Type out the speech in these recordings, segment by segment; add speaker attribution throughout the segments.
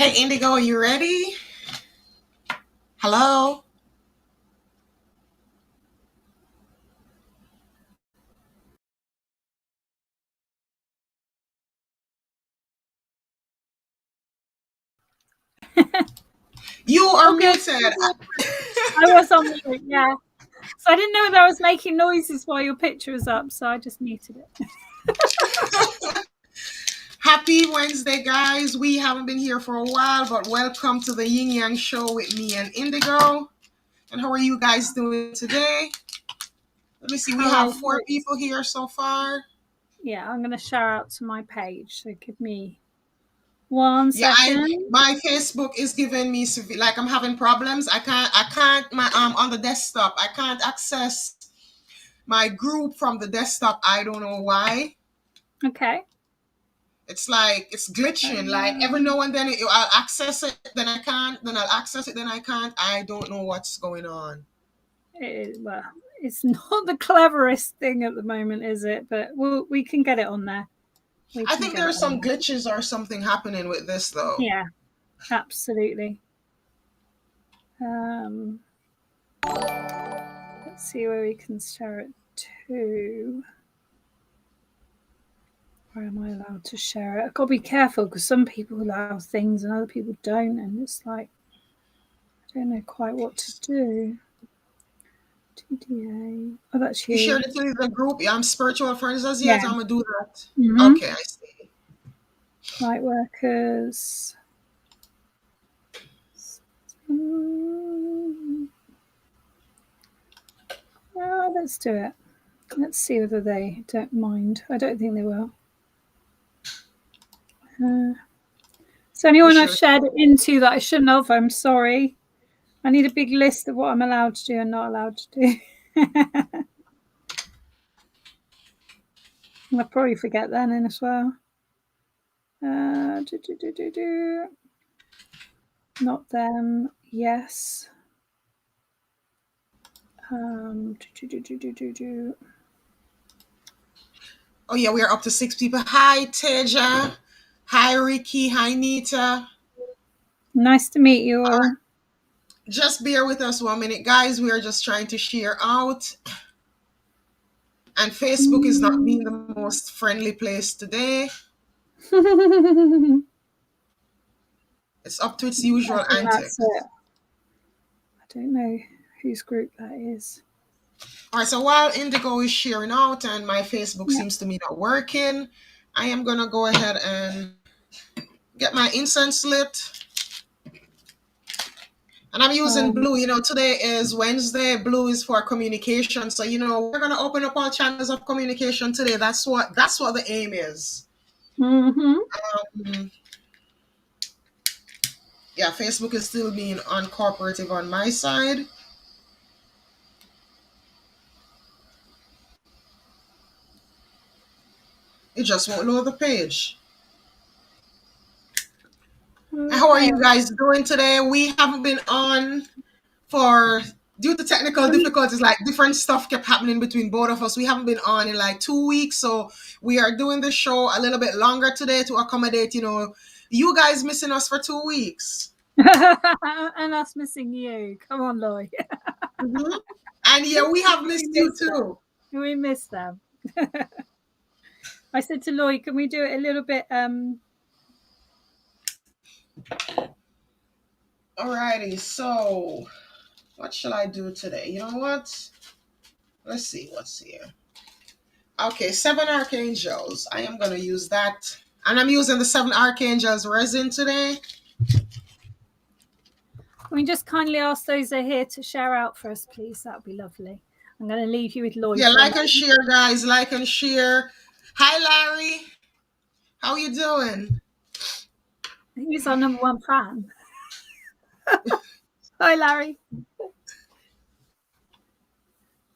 Speaker 1: Hey, Indigo, are you ready? Hello? You are
Speaker 2: Okay.
Speaker 1: muted.
Speaker 2: I was on mute, yeah. So I didn't know that I was making noises while your picture was up, so I just muted it.
Speaker 1: Happy Wednesday, guys. We haven't been here for a while, but welcome to the Yin Yang Show with me and Indigo. And how are you guys doing today? Let me see. We
Speaker 2: All right.
Speaker 1: have four people here so far.
Speaker 2: Yeah, I'm going to share out to my page. So give me one
Speaker 1: Yeah,
Speaker 2: second.
Speaker 1: my Facebook is giving me like I'm having problems. I can't my on the desktop. I can't access my group from the desktop. I don't know why.
Speaker 2: Okay.
Speaker 1: It's like it's glitching. Like every now and then I'll access it, then I can't. Then I'll access it, then I can't. I don't know what's going on.
Speaker 2: Well, it's not the cleverest thing at the moment, is it? But we can get it on there. We
Speaker 1: I
Speaker 2: can
Speaker 1: think
Speaker 2: get it
Speaker 1: there's
Speaker 2: on
Speaker 1: some
Speaker 2: there.
Speaker 1: glitches or something happening with this though.
Speaker 2: Yeah, absolutely. Um, let's see where we can share it to. Where am I allowed to share it? I've got to be careful because some people allow things and other people don't, and it's like I don't know quite what to do. TDA. Oh, that's
Speaker 1: You shared
Speaker 2: you.
Speaker 1: it to the group. Yeah, I'm spiritual friends as
Speaker 2: Yeah.
Speaker 1: yet. I'm gonna do that.
Speaker 2: Mm-hmm.
Speaker 1: Okay, I see.
Speaker 2: Light workers. Oh, let's do it. Let's see whether they don't mind. I don't think they will. So
Speaker 1: You
Speaker 2: anyone I've
Speaker 1: sure?
Speaker 2: shared it into that I shouldn't have, I'm sorry. I need a big list of what I'm allowed to do and not allowed to do. I'll probably forget that then as well. Do, do, do, do, do. Not them. Yes. Do, do, do, do, do, do.
Speaker 1: Oh yeah, we are up to 6 people. Hi Teja. Hi Ricky. Hi Nita.
Speaker 2: Nice to meet you all.
Speaker 1: Just bear with us 1 minute, guys. We are just trying to share out. And Facebook is not being the most friendly place today.
Speaker 2: I
Speaker 1: It's up to its usual
Speaker 2: think that's
Speaker 1: antics.
Speaker 2: it. I don't know whose group that is.
Speaker 1: All right, so while Indigo is sharing out and my Facebook
Speaker 2: Yeah.
Speaker 1: seems to be not working, I am going to go ahead and get my incense lit. And I'm using blue. Today is Wednesday. Blue is for communication. So, we're going to open up all channels of communication today. That's what the aim is.
Speaker 2: Mm-hmm.
Speaker 1: Um, yeah, Facebook is still being uncooperative on my side. It just won't load the page. How are you
Speaker 2: Okay.
Speaker 1: guys doing today? We haven't been on for due to technical difficulties, like different stuff kept happening between both of us. We haven't been on in like 2 weeks, so we are doing the show a little bit longer today to accommodate, you guys missing us for 2 weeks.
Speaker 2: And us missing you. Come on, Lloyd.
Speaker 1: Mm-hmm. And yeah, we have
Speaker 2: We
Speaker 1: missed you
Speaker 2: miss
Speaker 1: too.
Speaker 2: them. We miss them. I said to Lloyd, can we do it a little bit
Speaker 1: Alrighty, so what shall I do today? You know what? Let's see what's here. Okay, 7 archangels. I am gonna use that. And I'm using the 7 archangels resin today.
Speaker 2: Can we just kindly ask those that are here to share out for us, please? That would be lovely. I'm going to leave you with Lloyd
Speaker 1: Yeah,
Speaker 2: for a
Speaker 1: like and
Speaker 2: moment.
Speaker 1: share, guys. Like and share. Hi, Larry. How you doing?
Speaker 2: He's our number one fan. Hi, Larry.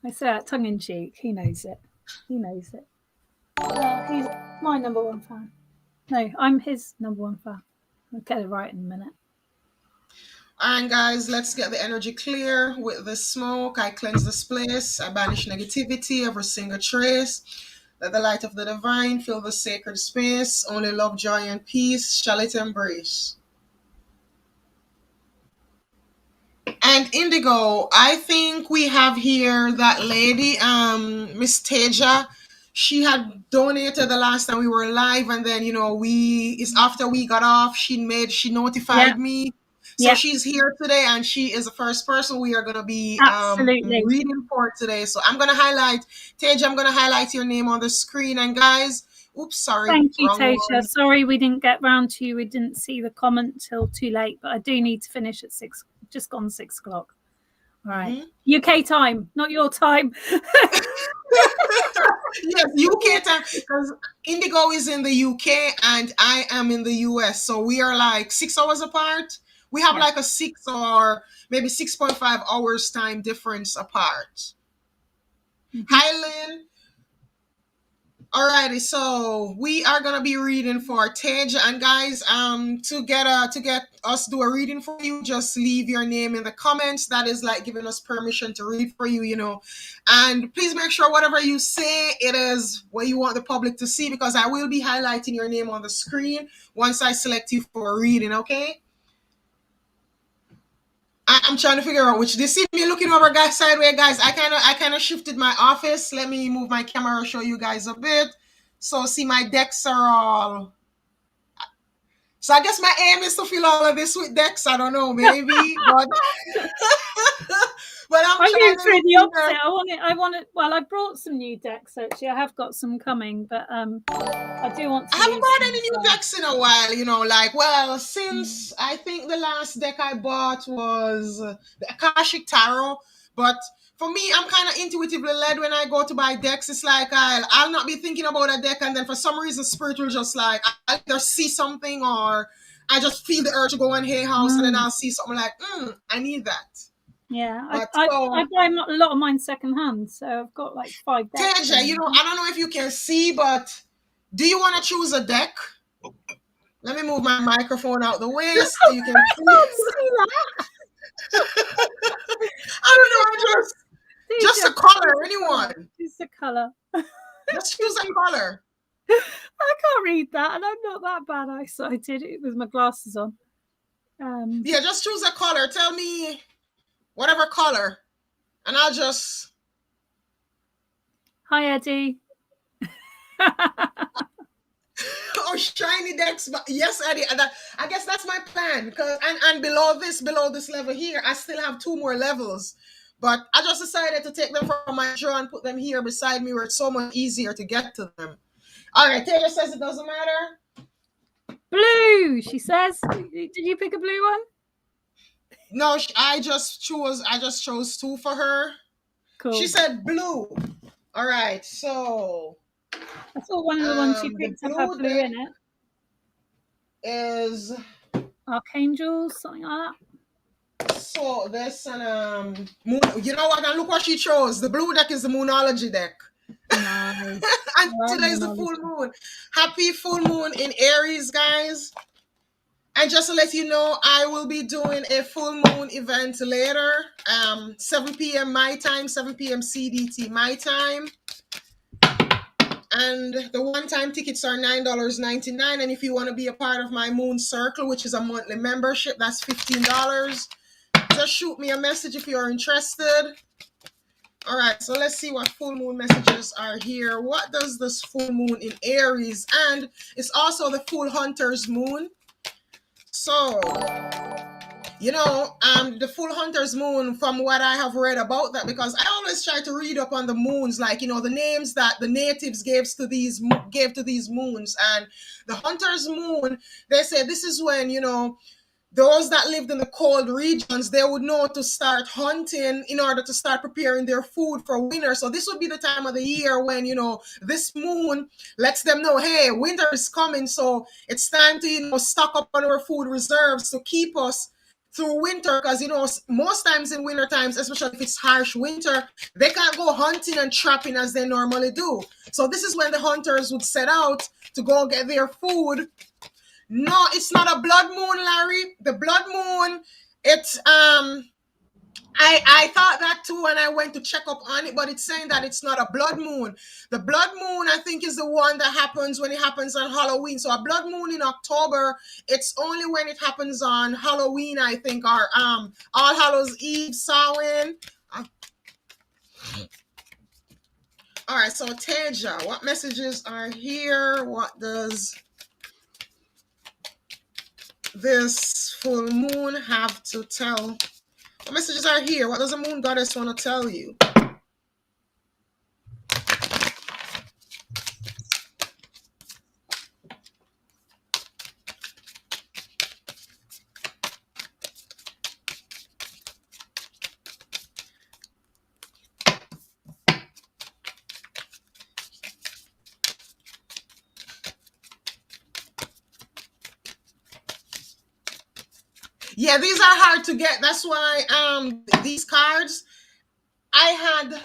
Speaker 2: I say that tongue in cheek. He knows it. He knows it. He's my number one fan. No, I'm his number one fan. I'll get it right in a minute.
Speaker 1: All right, guys, let's get the energy clear with the smoke. I cleanse this place. I banish negativity, every single trace. Let the light of the divine fill the sacred space. Only love, joy, and peace shall it embrace. And Indigo, I think we have here that lady, Miss Teja. She had donated the last time we were live, and then it's after we got off. She
Speaker 2: Yeah,
Speaker 1: notified me, so
Speaker 2: yeah,
Speaker 1: she's here today, and she is the first person we are gonna be
Speaker 2: absolutely.
Speaker 1: reading for today. So I'm gonna highlight Teja. I'm gonna highlight your name on the screen, and guys, oops, sorry,
Speaker 2: Thank you,
Speaker 1: wrong
Speaker 2: Tasha.
Speaker 1: one.
Speaker 2: Sorry we didn't get round to you. We didn't see the comment till too late, but I do need to finish at 6, just gone 6 o'clock. All right.
Speaker 1: Mhm.
Speaker 2: UK time, not your time.
Speaker 1: Yes, UK time, because Indigo is in the UK and I am in the US. So we are like 6 hours apart. We have
Speaker 2: Yeah.
Speaker 1: like a 6 or maybe 6.5 hours time difference apart. Hi, Lynn. Alrighty, so we are gonna be reading for Tej, and guys, to get us do a reading for you, just leave your name in the comments. That is like giving us permission to read for you. And please make sure whatever you say, it is what you want the public to see, because I will be highlighting your name on the screen once I select you for a reading. Okay? I'm trying to figure out which. They see me looking over guys sideways, guys. I kind of shifted my office. Let me move my camera, show you guys a bit. So see, my decks are all. So I guess my aim is to fill all of this with decks. I don't know, maybe, but but I'm
Speaker 2: I'm
Speaker 1: trying
Speaker 2: going
Speaker 1: to
Speaker 2: through
Speaker 1: look
Speaker 2: the
Speaker 1: here.
Speaker 2: opposite. Well, I brought some new decks actually. I have got some coming, but I do want
Speaker 1: I
Speaker 2: to
Speaker 1: haven't
Speaker 2: use
Speaker 1: bought
Speaker 2: them
Speaker 1: any
Speaker 2: as
Speaker 1: new
Speaker 2: well.
Speaker 1: decks in a while, well, since I think the last deck I bought was the Akashic Tarot. But for me, I'm kind of intuitively led when I go to buy decks. It's like I'll not be thinking about a deck, and then for some reason, Spirit will just like, I'll either see something or I just feel the urge to go in Hay House, and then I'll see something like, I need that.
Speaker 2: Yeah,
Speaker 1: But
Speaker 2: I
Speaker 1: so,
Speaker 2: buy a lot of mine secondhand, so I've got like 5 decks.
Speaker 1: Teja, I don't know if you can see, but do you want to choose a deck? Let me move my microphone out the way so you can
Speaker 2: I
Speaker 1: see.
Speaker 2: can't see that.
Speaker 1: I don't know, just a color, anyone.
Speaker 2: It's a colour.
Speaker 1: Just choose a color.
Speaker 2: I can't read that, and I'm not that bad eyesighted with my glasses on.
Speaker 1: Yeah, just choose a color. Tell me whatever color, and I'll just.
Speaker 2: Hi, Eddie.
Speaker 1: Oh, shiny decks, but yes, Eddie. I guess that's my plan. Cause and below this level here, I still have 2 more levels. But I just decided to take them from my drawer and put them here beside me, where it's so much easier to get to them. All right, Taylor says it doesn't matter.
Speaker 2: Blue, she says. Did you pick a blue one?
Speaker 1: No, I just chose 2 for her.
Speaker 2: Cool.
Speaker 1: She said blue. All right, so
Speaker 2: I thought one of the ones she
Speaker 1: the
Speaker 2: picked up had blue in it.
Speaker 1: Is
Speaker 2: Archangels, something like that.
Speaker 1: So there's an moon. You know what? And look what she chose. The blue deck is the Moonology deck.
Speaker 2: Nice.
Speaker 1: And today is the full moon. Happy full moon in Aries, guys. And just to let you know, I will be doing a full moon event later. 7 p.m. my time, 7 p.m. CDT my time. And the one-time tickets are $9.99. And if you want to be a part of my Moon Circle, which is a monthly membership, that's $15. Just shoot me a message if you're interested. All right, so let's see what full moon messages are here. What does this full moon in Aries? And it's also the full hunter's moon. So, the full hunter's moon, from what I have read about that, because I always try to read up on the moons, like, the names that the natives gave to these moons. And the hunter's moon, they say this is when, those that lived in the cold regions, they would know to start hunting in order to start preparing their food for winter. So this would be the time of the year when, this moon lets them know, hey, winter is coming. So it's time to, stock up on our food reserves to keep us through winter. Because, most times in winter times, especially if it's harsh winter, they can't go hunting and trapping as they normally do. So this is when the hunters would set out to go get their food. No, it's not a blood moon, Larry. The blood moon, it's I thought that too when I went to check up on it, but it's saying that it's not a blood moon. The blood moon, I think, is the one that happens when it happens on Halloween. So a blood moon in October, it's only when it happens on Halloween, I think, or All Hallows Eve, Samhain. Uh, all right, so Taja, what messages are here? What does this full moon have to tell? What messages are here? What does the moon goddess want to tell you? Yeah, these are hard to get. That's why these cards I had.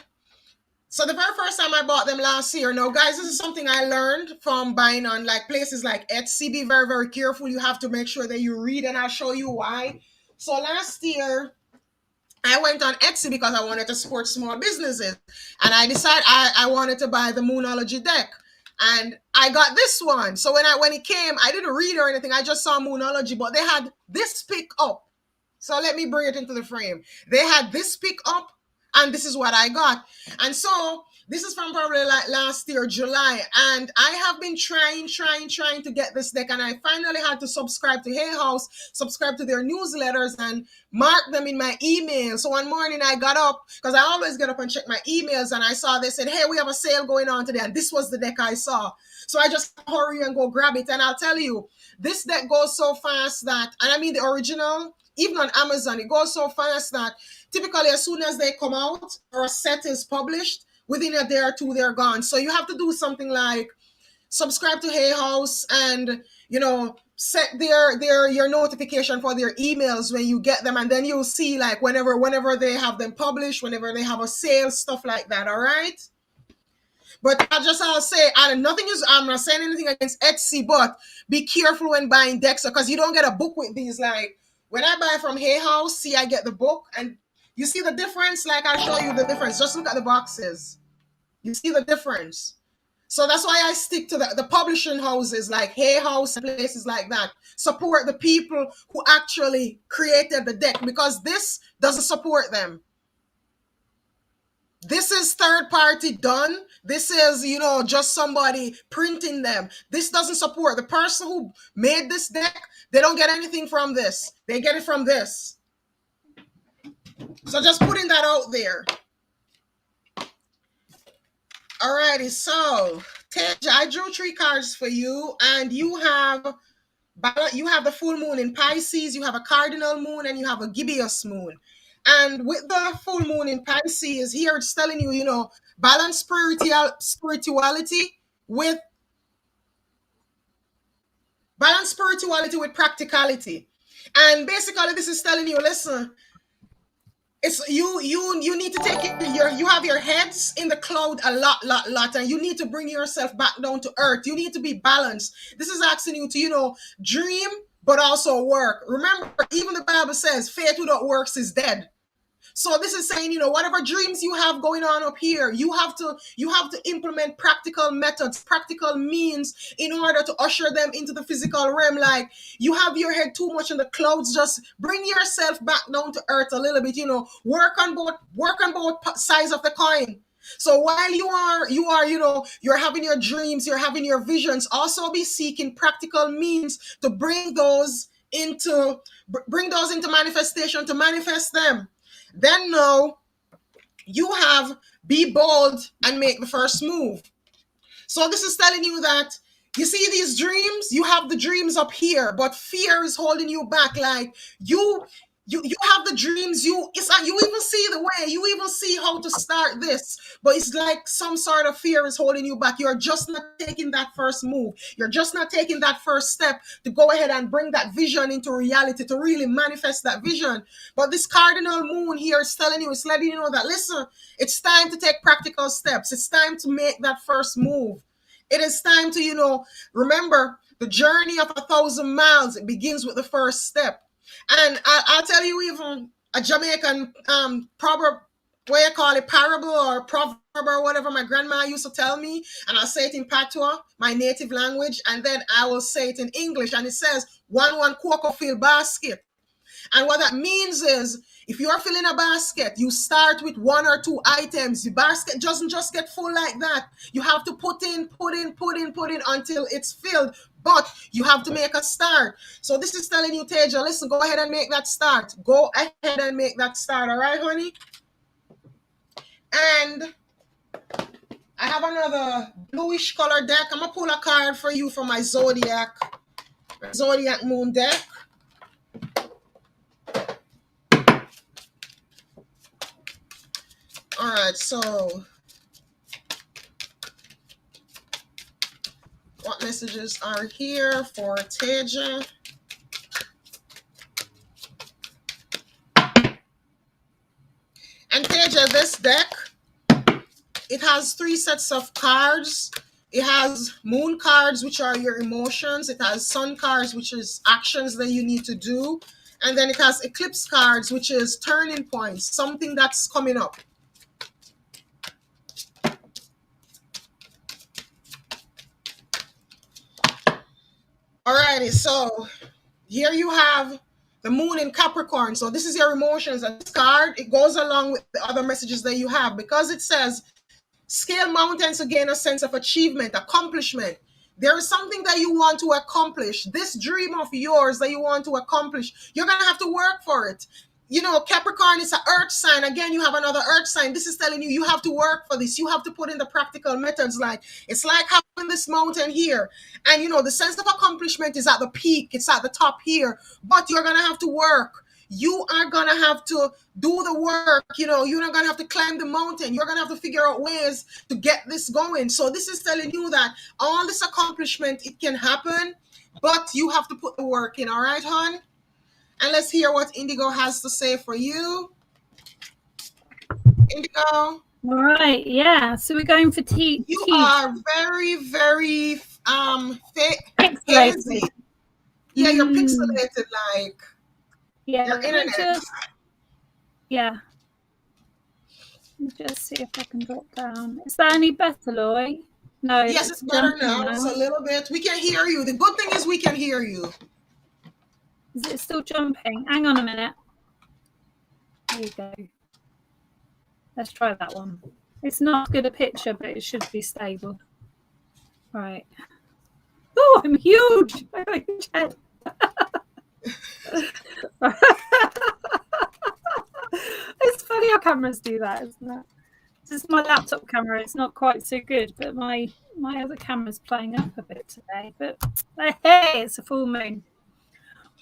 Speaker 1: So the very first time I bought them last year. No, guys, this is something I learned from buying on like places like Etsy. Be very, very careful. You have to make sure that you read, and I'll show you why. So last year I went on Etsy because I wanted to support small businesses, and I decided I wanted to buy the Moonology deck, and I got this one. So when it came, I didn't read or anything. I just saw Moonology, but they had this pick up. So let me bring it into the frame. They had this pick up, and this is what I got. And so this is from probably like last year, July. And I have been trying to get this deck. And I finally had to subscribe to Hay House, subscribe to their newsletters, and mark them in my email. So one morning I got up, because I always get up and check my emails, and I saw they said, hey, we have a sale going on today. And this was the deck I saw. So I just hurry and go grab it. And I'll tell you, this deck goes so fast that, and I mean the original, even on Amazon, it goes so fast that typically as soon as they come out or a set is published, within a day or two, they're gone. So you have to do something like subscribe to Hay House and, set their your notification for their emails when you get them, and then you'll see like whenever they have them published, whenever they have a sale, stuff like that. All right. But I'll say, nothing is, I'm not saying anything against Etsy, but be careful when buying decks because you don't get a book with these. Like when I buy from Hay House, see, I get the book, and you see the difference. Like I'll show you the difference. Just look at the boxes. You see the difference. So that's why I stick to the publishing houses like Hay House and places like that. Support the people who actually created the deck, because this doesn't support them. This is third party done. This is, just somebody printing them. This doesn't support the person who made this deck. They don't get anything from this. They get it from this. So just putting that out there. Alrighty, so Tej, I drew 3 cards for you, and you have the full moon in Pisces, you have a cardinal moon, and you have a gibbous moon. And with the full moon in Pisces, here it's telling you, balance spirituality with practicality. And basically, this is telling you, listen, it's you need to take you have your heads in the cloud a lot, and you need to bring yourself back down to earth. You need to be balanced. This is asking you to dream but also work. Remember, even the Bible says faith without works is dead. So this is saying, whatever dreams you have going on up here, you have to implement practical methods, practical means in order to usher them into the physical realm. Like you have your head too much in the clouds, just bring yourself back down to earth a little bit, work on both sides of the coin. So while you're having your dreams, you're having your visions, also be seeking practical means to bring those into manifestation, to manifest them. Then no, you have be bold and make the first move. So this is telling you that you see these dreams, you have the dreams up here, but fear is holding you back. Like you have the dreams, you even see the way, you even see how to start this, but it's like some sort of fear is holding you back. You're just not taking that first move. You're just not taking that first step to go ahead and bring that vision into reality, to really manifest that vision. But this cardinal moon here is telling you, it's letting you know that, listen, it's time to take practical steps. It's time to make that first move. It is time to, remember, the journey of 1,000 miles, it begins with the first step. And I'll tell you, even a Jamaican proverb, what you call it, parable or proverb or whatever my grandma used to tell me, and I'll say it in Patois, my native language, and then I will say it in English, and it says, one cocoa fill basket. And what that means is, if you are filling a basket, you start with one or two items. The basket doesn't just get full like that. You have to put in until it's filled. But you have to make a start. So this is telling you, Taja, listen, go ahead and make that start. Go ahead and make that start. All right, honey? And I have another bluish color deck. I'm going to pull a card for you for my Zodiac Moon deck. All right, so what messages are here for Taja? And Taja, this deck, it has 3 sets of cards. It has moon cards, which are your emotions. It has sun cards, which is actions that you need to do. And then it has eclipse cards, which is turning points, something that's coming up. Alrighty, so here you have the moon in Capricorn. So this is your emotions. And this card, it goes along with the other messages that you have, because it says scale mountains to gain a sense of achievement, accomplishment. There is something that you want to accomplish. This dream of yours that you want to accomplish, you're going to have to work for it. You know, Capricorn is an earth sign. Again, you have another earth sign. This is telling you, you have to work for this. You have to put in the practical methods. Like, it's like having this mountain here. And, you know, the sense of accomplishment is at the peak. It's at the top here. But you're going to have to work. You are going to have to do the work. You know, you're not going to have to climb the mountain. You're going to have to figure out ways to get this going. So this is telling you that all this accomplishment, it can happen, but you have to put the work in. All right, hon? And let's hear what Indigo has to say for you. Indigo.
Speaker 2: All right, yeah. So we're going for T.
Speaker 1: You are very, very
Speaker 2: pixelated.
Speaker 1: hazy. Yeah, you're pixelated, like
Speaker 2: yeah,
Speaker 1: your internet.
Speaker 2: Yeah. Let me just see if I can drop down. Is that any better, Loy? No.
Speaker 1: Yes, it's better now. It's a little bit. We can hear you. The good thing is we can hear you.
Speaker 2: Is it still jumping? Hang on a minute. There you go. Let's try that one. It's not good a picture, but it should be stable. Right. Oh, I'm huge. I got a huge head. It's funny how cameras do that, isn't it? This is my laptop camera. It's not quite so good, but my other camera's playing up a bit today. But hey, it's a full moon.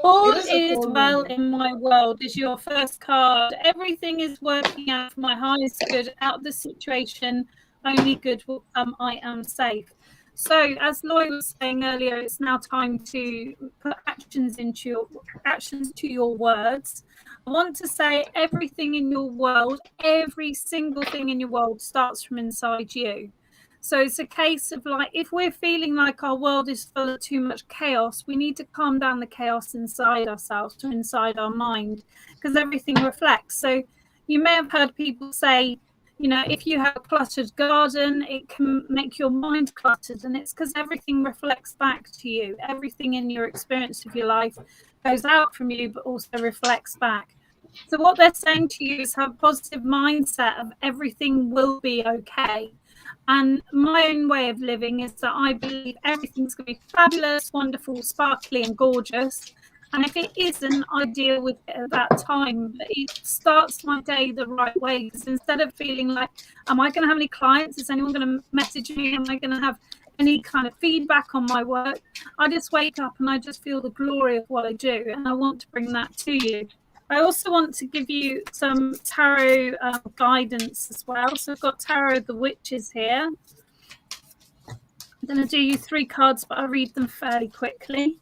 Speaker 2: All is well in my world is your first card. Everything is working out for my highest good. Out of the situation, only good will come. I am safe. So, as Lloyd was saying earlier, it's now time to put actions to your words. I want to say everything in your world, every single thing in your world starts from inside you. So it's a case of like, if we're feeling like our world is full of too much chaos, we need to calm down the chaos inside ourselves, to inside our mind, because everything reflects. So you may have heard people say, you know, if you have a cluttered garden, it can make your mind cluttered. And it's because everything reflects back to you. Everything in your experience of your life goes out from you, but also reflects back. So what they're saying to you is have a positive mindset of everything will be okay. And my own way of living is that I believe everything's going to be fabulous, wonderful, sparkly and gorgeous. And if it isn't, I deal with it at that time. But it starts my day the right way. Because instead of feeling like, am I going to have any clients? Is anyone going to message me? Am I going to have any kind of feedback on my work? I just wake up and I just feel the glory of what I do. And I want to bring that to you. I also want to give you some tarot guidance as well. So I've got Tarot of the Witches here. I'm going to do you 3 cards, but I'll read them fairly quickly.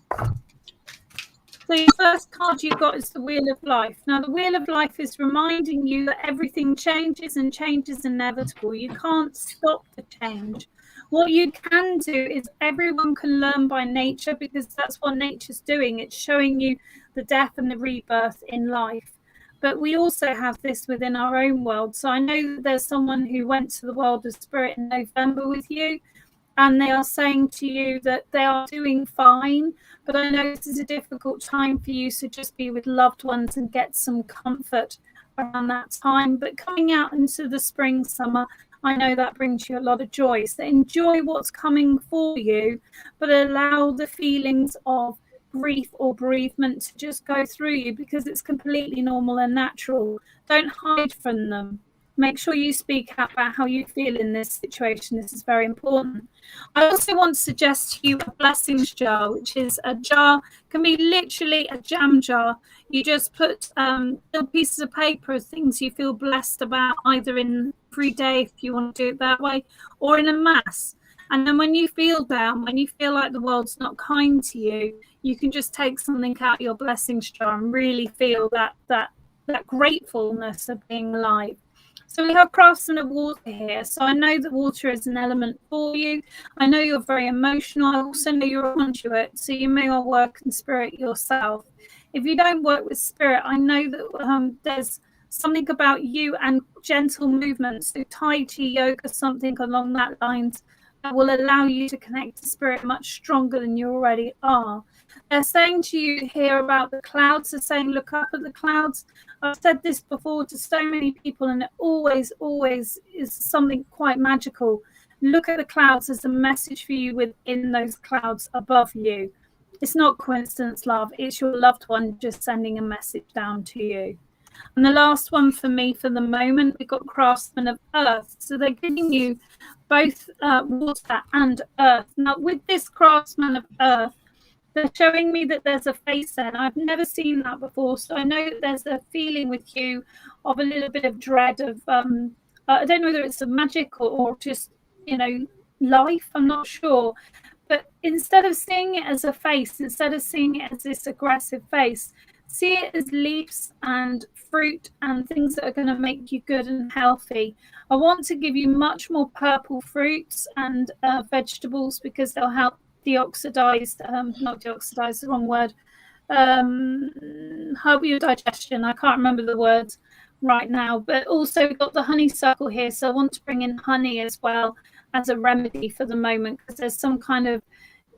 Speaker 2: So your first card you got is the Wheel of Life. Now, the Wheel of Life is reminding you that everything changes and change is inevitable. You can't stop the change. What you can do is everyone can learn by nature, because that's what nature's doing. It's showing you the death and the rebirth in life. but we also have this within our own world. So I know that there's someone who went to the world of spirit in November with you, and they are saying to you that they are doing fine, but I know this is a difficult time for you, so just be with loved ones and get some comfort around that time. But coming out into the spring, summer, I know that brings you a lot of joy. So enjoy what's coming for you, but allow the feelings of grief or bereavement to just go through you, because it's completely normal and natural. Don't hide from them. Make sure you speak out about how you feel in this situation. This is very important. I also want to suggest to you a blessings jar, which is a jar, can be literally a jam jar. You just put little pieces of paper of things you feel blessed about, either in every day, if you want to do it that way, or in a mass. And then when you feel down, when you feel like the world's not kind to you, you can just take something out of your blessings jar and really feel that gratefulness of being alive. So we have craftsmen of water here. So I know that water is an element for you. I know you're very emotional. I also know you're a conduit, so you may well work in spirit yourself. If you don't work with spirit, I know that there's something about you and gentle movements, so Tai Chi yoga, something along that lines, that will allow you to connect to spirit much stronger than you already are. They're saying to you here about the clouds. They're saying, look up at the clouds. I've said this before to so many people, and it always is something quite magical. Look at the clouds. There's a message for you within those clouds above you. It's not coincidence, love. It's your loved one just sending a message down to you. And the last one for me for the moment, we've got craftsmen of earth. So they're giving you both water and earth. Now, with this craftsman of earth, they're showing me that there's a face there, and I've never seen that before. So I know that there's a feeling with you of a little bit of dread of, I don't know whether it's a magic or just, life. I'm not sure. But instead of seeing it as a face, instead of seeing it as this aggressive face, see it as leaves and fruit and things that are going to make you good and healthy. I want to give you much more purple fruits and vegetables, because they'll help deoxidize, not deoxidize, the wrong word, help your digestion. I can't remember the words right now, but also we've got the honeysuckle here. So I want to bring in honey as well as a remedy for the moment, because there's some kind of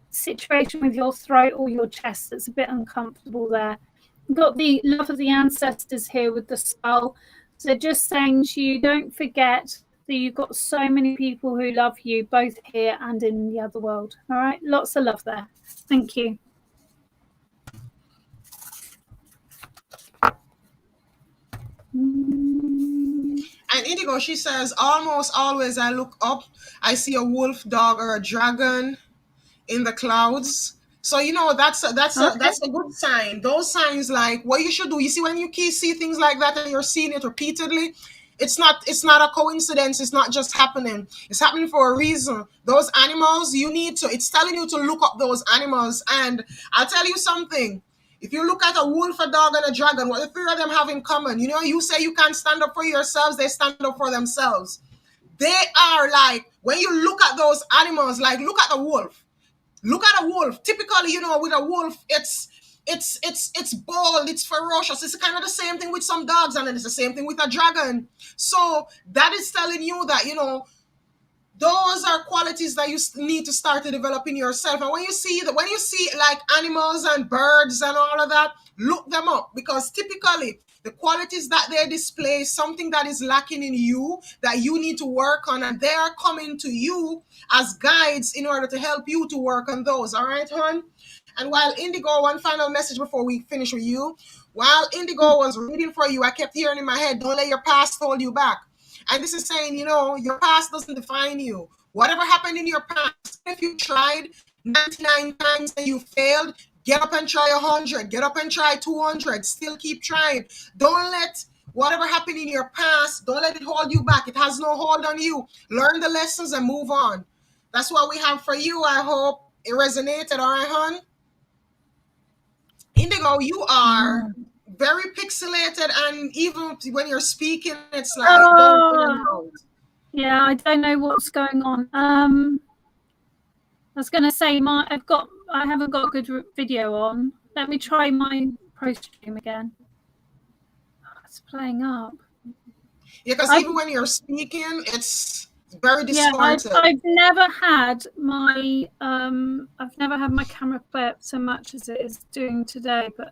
Speaker 2: situation with your throat or your chest that's a bit uncomfortable there. We've got the love of the ancestors here with the skull. So just saying to you, don't forget that you've got so many people who love you, both here and in the other world. All right, lots of love there. Thank you.
Speaker 1: And Indigo, she says, almost always I look up, I see a wolf, dog, or a dragon in the clouds. So that's a good sign. Those signs, like what you should do. You see, when you see things like that and you're seeing it repeatedly, it's not a coincidence. It's not just happening. It's happening for a reason. Those animals, it's telling you to look up those animals. And I'll tell you something. If you look at a wolf, a dog, and a dragon, what the three of them have in common? You say you can't stand up for yourselves, they stand up for themselves. They are like, when you look at those animals, like look at the wolf. Look at a wolf. Typically, with a wolf, it's bold, it's ferocious. It's kind of the same thing with some dogs, and then it's the same thing with a dragon. So that is telling you that, those are qualities that you need to start to develop in yourself. And when you see like animals and birds and all of that, look them up, because typically the qualities that they display is something that is lacking in you that you need to work on, and they are coming to you as guides in order to help you to work on those. All right, hon? And while Indigo, one final message before we finish with you. While Indigo was reading for you, I kept hearing in my head, don't let your past hold you back. And this is saying, your past doesn't define you. Whatever happened in your past, if you tried 99 times and you failed, get up and try 100. Get up and try 200. Still keep trying. Don't let whatever happened in your past, don't let it hold you back. It has no hold on you. Learn the lessons and move on. That's what we have for you. I hope it resonated. All right, hon? Indigo, you are very pixelated, and even when you're speaking, it's like going in and out.
Speaker 2: Yeah, I don't know what's going on. I was going to say I haven't got a good video on. Let me try my pro stream again. It's playing up.
Speaker 1: Yeah, because even when you're speaking, it's very
Speaker 2: Yeah,
Speaker 1: distorted.
Speaker 2: I've never had my camera play up so much as it is doing today, but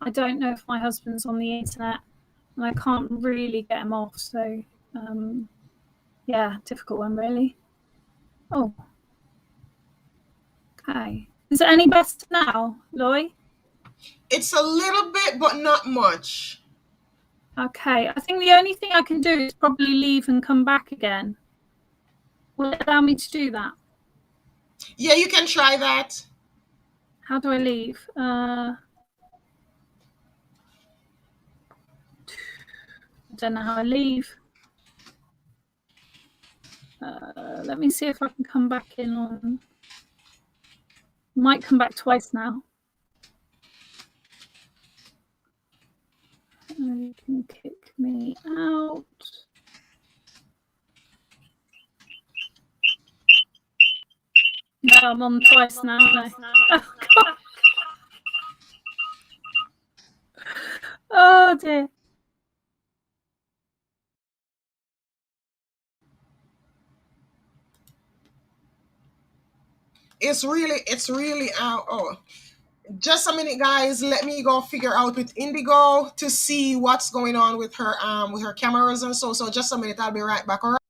Speaker 2: I don't know if my husband's on the internet and I can't really get him off. So yeah, difficult one really. Oh, okay. Is it any better now, Loy?
Speaker 1: It's a little bit, but not much.
Speaker 2: Okay, I think the only thing I can do is probably leave and come back again. Will it allow me to do that?
Speaker 1: Yeah, you can try that.
Speaker 2: How do I leave? I don't know how I leave. Let me see if I can come back in on. Might come back twice now. You can kick me out. No, I'm on twice now. No. Oh, God. Oh dear.
Speaker 1: It's really oh, just a minute, guys. Let me go figure out with Indigo to see what's going on with her cameras and so just a minute, I'll be right back. All right.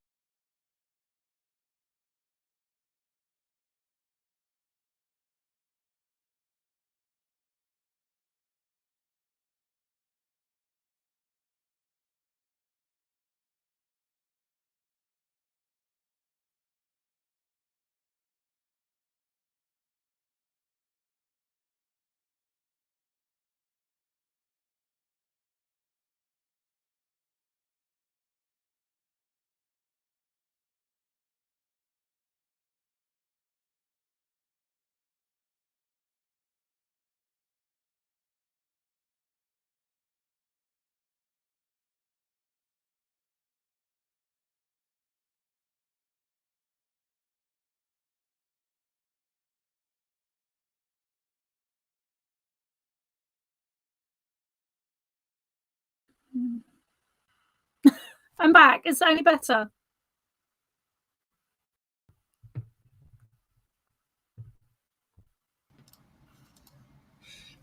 Speaker 2: I'm back. Is that any better?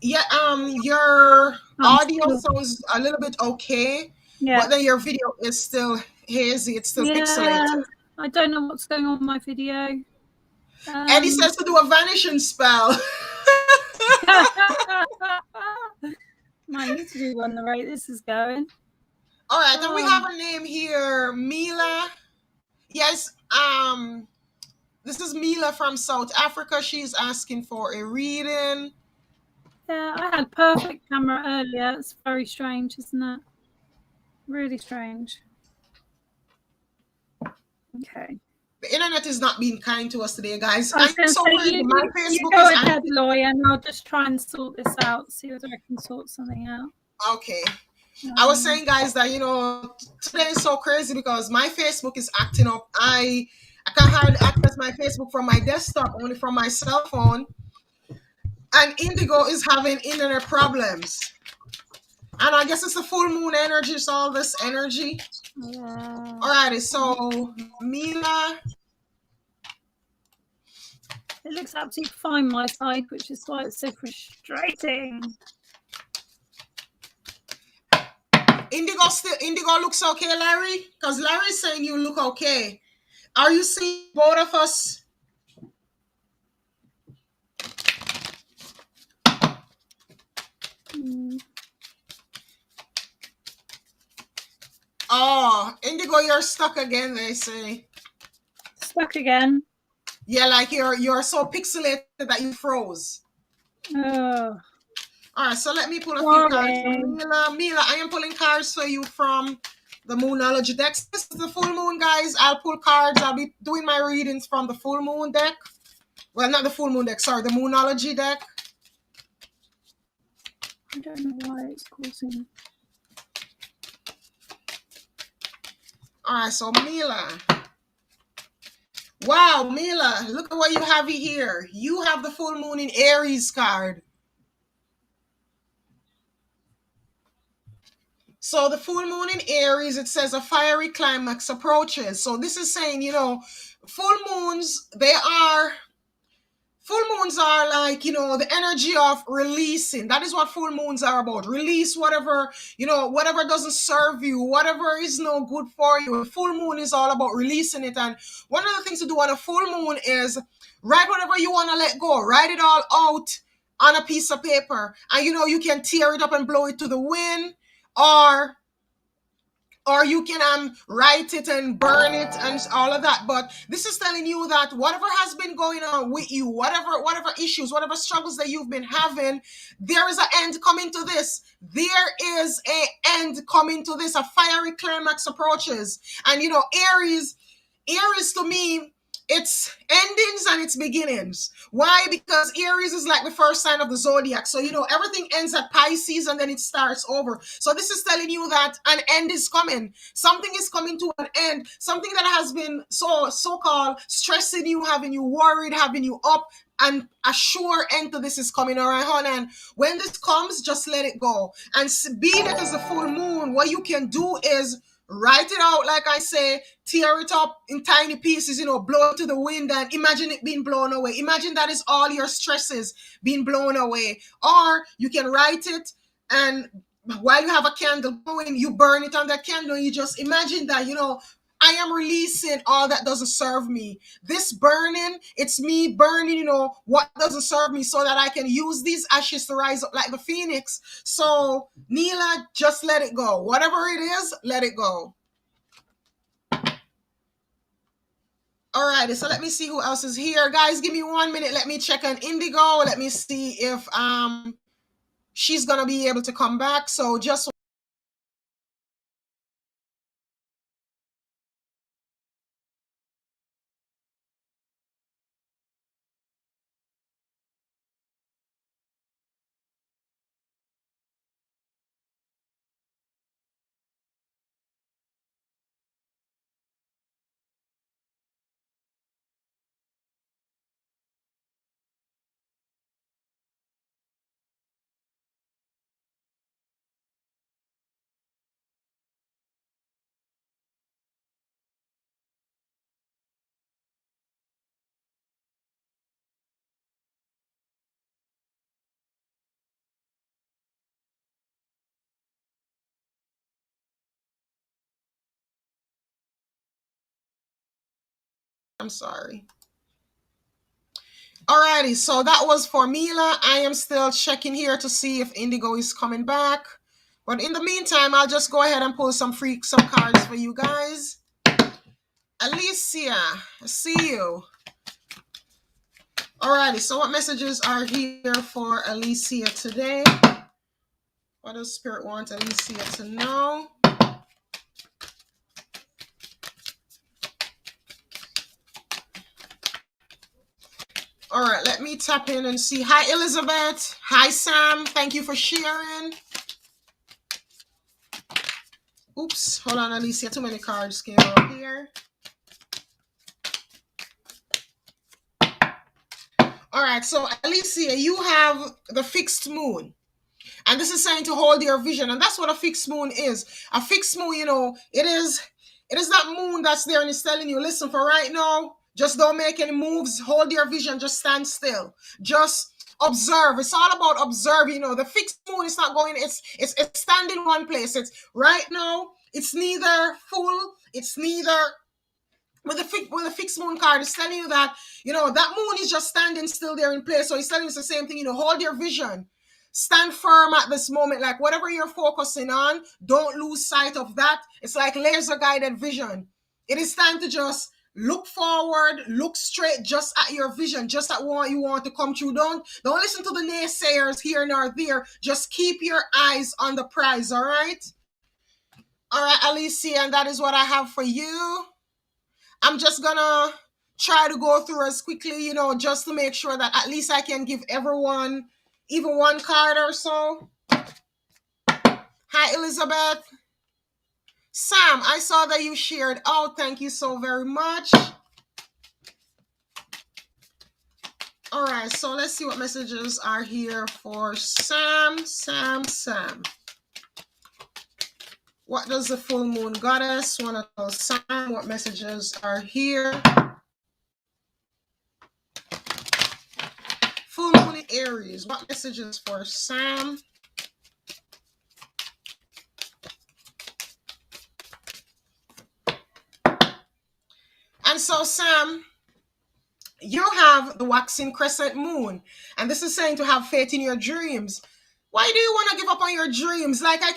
Speaker 1: Yeah, your audio
Speaker 2: Still,
Speaker 1: sounds a little bit okay,
Speaker 2: yeah.
Speaker 1: but then your video is still hazy. It's still
Speaker 2: Yeah.
Speaker 1: pixelated.
Speaker 2: I don't know what's going on with my video.
Speaker 1: Eddie says to do a vanishing spell.
Speaker 2: Might need to do one the rate this is going.
Speaker 1: All right, then we have a name here, Mila. Yes, this is Mila from South Africa. She's asking for a reading.
Speaker 2: Yeah, I had perfect camera earlier. It's very strange, isn't it? Really strange. Okay.
Speaker 1: The internet is not being kind to us today, guys.
Speaker 2: I was
Speaker 1: I'm
Speaker 2: going to
Speaker 1: so
Speaker 2: say,
Speaker 1: crazy. My
Speaker 2: you
Speaker 1: Facebook
Speaker 2: go
Speaker 1: is
Speaker 2: ahead,
Speaker 1: active.
Speaker 2: Loy, and I'll just try and sort this out, see whether I can sort something out.
Speaker 1: Okay. I was saying, guys, that today is so crazy because my Facebook is acting up. I can't hardly access my Facebook from my desktop, only from my cell phone. And Indigo is having internet problems. And I guess it's the full moon energy, it's all this energy. Alrighty, so Mila.
Speaker 2: It looks absolutely fine my side, which is why it's so frustrating.
Speaker 1: Indigo looks okay, Larry? Because Larry's saying you look okay. Are you seeing both of us? Oh, Indigo, you're stuck again, they say.
Speaker 2: Stuck again?
Speaker 1: Yeah, like you're so pixelated that you froze.
Speaker 2: Oh.
Speaker 1: All right, so let me pull a few cards for Mila. Mila, I am pulling cards for you from the Moonology deck. This is the full moon, guys. I'll pull cards. I'll be doing my readings from the full moon deck. Well, not the full moon deck, sorry, the Moonology deck.
Speaker 2: I don't know why it's causing.
Speaker 1: All right, so Mila. Wow, Mila, look at what you have here. You have the full moon in Aries card. So the full moon in Aries, it says a fiery climax approaches. So this is saying, full moons, full moons are like, the energy of releasing. That is what full moons are about. Release whatever, whatever doesn't serve you, whatever is no good for you. Full moon is all about releasing it. And one of the things to do on a full moon is write whatever you want to let go. Write it all out on a piece of paper. And you can tear it up and blow it to the wind, or you can write it and burn it and all of that. But this is telling you that whatever has been going on with you, whatever issues, whatever struggles that you've been having, there is an end coming to this. There is a end coming to this. A fiery climax approaches. And Aries to me, it's endings and it's beginnings. Why? Because Aries is like the first sign of the zodiac. So, everything ends at Pisces and then it starts over. So this is telling you that an end is coming. Something is coming to an end. Something that has been so-called stressing you, having you worried, having you up, and a sure end to this is coming. All right, hon. And when this comes, just let it go. And being it as a full moon, what you can do is write it out, like I say, tear it up in tiny pieces, blow it to the wind and imagine it being blown away. Imagine that is all your stresses being blown away. Or you can write it, and while you have a candle going, you burn it on that candle and you just imagine that, I am releasing all that doesn't serve me. This burning, it's me burning, what doesn't serve me, so that I can use these ashes to rise up like the phoenix. So, Neela, just let it go. Whatever it is, let it go. Alrighty, so let me see who else is here. Guys, give me 1 minute. Let me check on Indigo. Let me see if she's gonna be able to come back. So just I'm sorry. Alrighty, so that was for Mila. I am still checking here to see if Indigo is coming back. But in the meantime, I'll just go ahead and pull some cards for you guys. Alicia, I see you. Alrighty, so what messages are here for Alicia today? What does Spirit want Alicia to know? All right, let me tap in and see. Hi, Elizabeth. Hi, Sam. Thank you for sharing. Oops, hold on, Alicia. Too many cards came out here. All right, so Alicia, you have the fixed moon. And this is saying to hold your vision. And that's what a fixed moon is. A fixed moon, it is that moon that's there and it's telling you, listen, for right now, just don't make any moves. Hold your vision. Just stand still. Just observe. It's all about observing. The fixed moon is not going, it's standing in one place. It's right now, it's neither full, it's neither with the fixed moon card. It's telling you that, that moon is just standing still there in place. So it's telling you the same thing, hold your vision. Stand firm at this moment. Like whatever you're focusing on, don't lose sight of that. It's like laser guided vision. It is time to just look forward, look straight, just at your vision, just at what you want to come true. Don't listen to the naysayers here nor there. Just keep your eyes on the prize. All right. All right, Alicia, and that is what I have for you. I'm just gonna try to go through as quickly, just to make sure that at least I can give everyone even one card or so. Hi, Elizabeth. Sam, I saw that you shared. Oh, thank you so very much. All right, so let's see what messages are here for Sam. What does the full moon goddess want to tell Sam? What messages are here? Full moon in Aries. What messages for Sam? And so, Sam, you have the waxing crescent moon, and this is saying to have faith in your dreams. Why do you want to give up on your dreams? Like I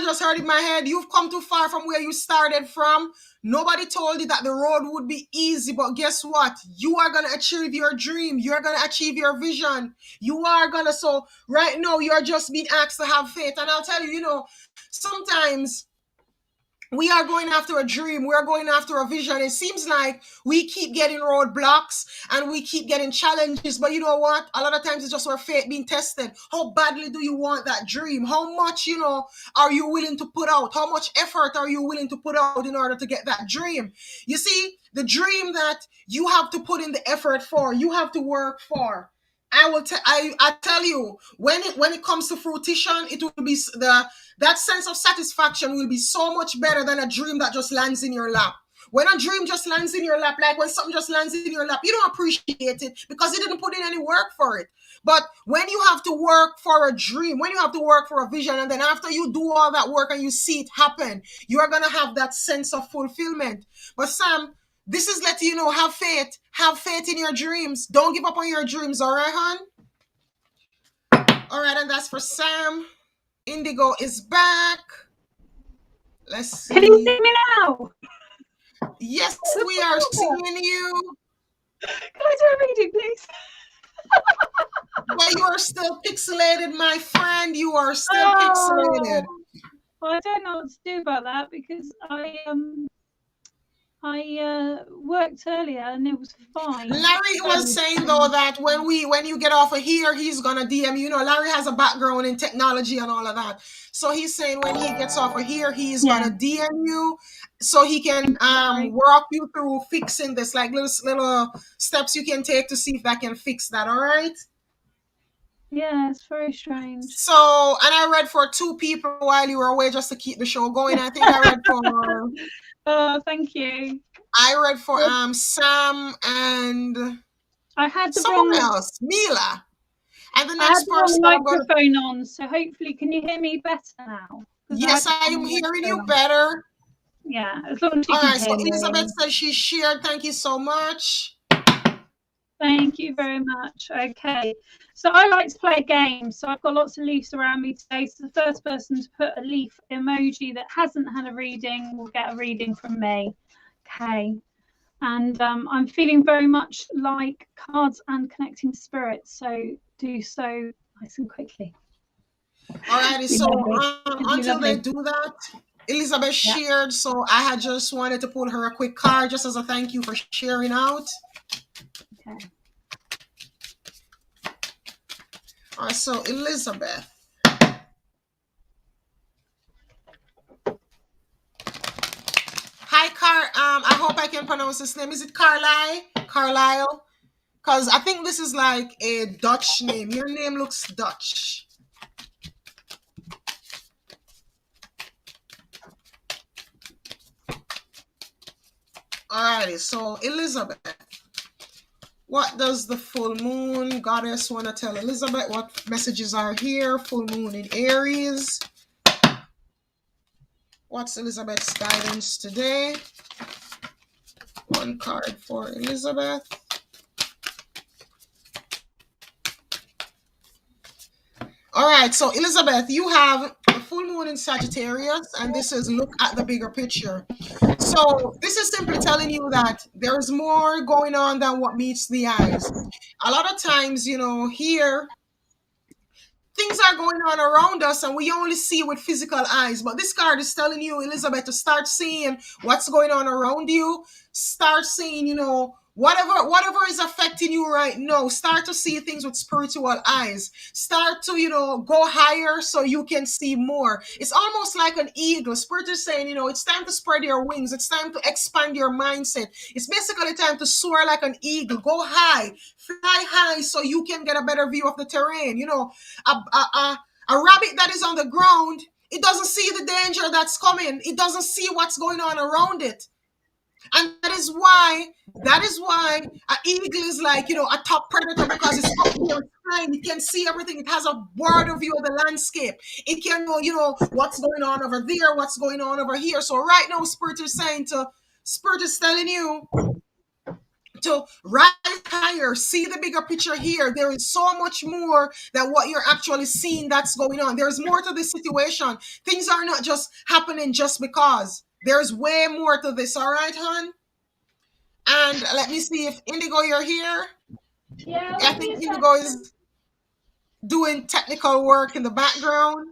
Speaker 1: just heard in my head, you've come too far from where you started from. Nobody told you that the road would be easy, but guess what? You are gonna achieve your dream. You're gonna achieve your vision. You are gonna. So right now, you're just being asked to have faith. And I'll tell you, sometimes we are going after a dream, we're going after a vision. It seems like we keep getting roadblocks and we keep getting challenges, but you know what, a lot of times it's just our faith being tested. How badly do you want that dream? How much are you willing to put out? How much effort are you willing to put out in order to get that dream? You see, the dream that you have to put in the effort for, you have to work for, I tell you, when it comes to fruition, it will be that sense of satisfaction will be so much better than a dream that just lands in your lap. When a dream just lands in your lap, like when something just lands in your lap, you don't appreciate it because you didn't put in any work for it. But when you have to work for a dream, when you have to work for a vision, and then after you do all that work and you see it happen, you are going to have that sense of fulfillment. But Sam, this is letting you know, have faith. Have faith in your dreams. Don't give up on your dreams, all right, hon? All right, and that's for Sam. Indigo is back. Let's see.
Speaker 2: Can you see me now?
Speaker 1: Yes, we are seeing you.
Speaker 2: Can I do a reading, please?
Speaker 1: But you are still pixelated, my friend. You are still pixelated.
Speaker 2: Well, I don't know what to do about that because I worked earlier and it was fine.
Speaker 1: Larry was saying though that when you get off of here, he's gonna DM you. Larry has a background in technology and all of that. So he's saying when he gets off of here, he's gonna DM you so he can walk you through fixing this, like little steps you can take to see if that can fix that. All right.
Speaker 2: Yeah, it's very strange.
Speaker 1: So, and I read for 2 people while you were away just to keep the show going. I think I read for.
Speaker 2: Oh, thank you.
Speaker 1: I read for Sam and
Speaker 2: I had
Speaker 1: someone else, Mila. And the
Speaker 2: I had
Speaker 1: next
Speaker 2: the wrong
Speaker 1: person
Speaker 2: microphone on, so hopefully, can you hear me better now?
Speaker 1: Yes, I am hearing you better.
Speaker 2: Yeah, as long as you
Speaker 1: All
Speaker 2: can
Speaker 1: right,
Speaker 2: hear
Speaker 1: so
Speaker 2: me.
Speaker 1: Elizabeth says she shared. Thank you so much.
Speaker 2: Thank you very much. Okay, so I like to play a game. So I've got lots of leaves around me today. So the first person to put a leaf emoji that hasn't had a reading will get a reading from me. Okay, and I'm feeling very much like cards and connecting to spirits. So do so nice and quickly.
Speaker 1: All righty, so until they do that, Elizabeth shared. So I had just wanted to put her a quick card just as a thank you for sharing out.
Speaker 2: Okay.
Speaker 1: All right, so Elizabeth. Hi, I hope I can pronounce this name. Is it Carlisle? Carlisle? Because I think this is like a Dutch name. Your name looks Dutch. Alrighty, so Elizabeth. What does the full moon goddess want to tell Elizabeth? What messages are here? Full moon in Aries. What's Elizabeth's guidance today? One card for Elizabeth. All right, so Elizabeth, you have a full moon in Sagittarius, and this is look at the bigger picture. So this is simply telling you that there's more going on than what meets the eyes. A lot of times, here, things are going on around us and we only see with physical eyes. But this card is telling you, Elizabeth, to start seeing what's going on around you. Start seeing, whatever is affecting you right now. Start to see things with spiritual eyes. Start to, go higher so you can see more. It's almost like an eagle. Spirit is saying, it's time to spread your wings. It's time to expand your mindset. It's basically time to soar like an eagle. Go high, fly high so you can get a better view of the terrain. A rabbit that is on the ground It doesn't see the danger that's coming. It doesn't see what's going on around it. And that is why an eagle is like, a top predator, because it's up there, it's flying, it can see everything, it has a broader view of the landscape. It can know, what's going on over there, what's going on over here. So right now, Spirit is telling you to rise higher, see the bigger picture here. There is so much more than what you're actually seeing that's going on. There's more to this situation. Things are not just happening just because. There's way more to this, all right, hon? And let me see if Indigo, you're here.
Speaker 2: Yeah,
Speaker 1: I
Speaker 2: let me
Speaker 1: think
Speaker 2: a
Speaker 1: Indigo
Speaker 2: second.
Speaker 1: is doing technical work in the background.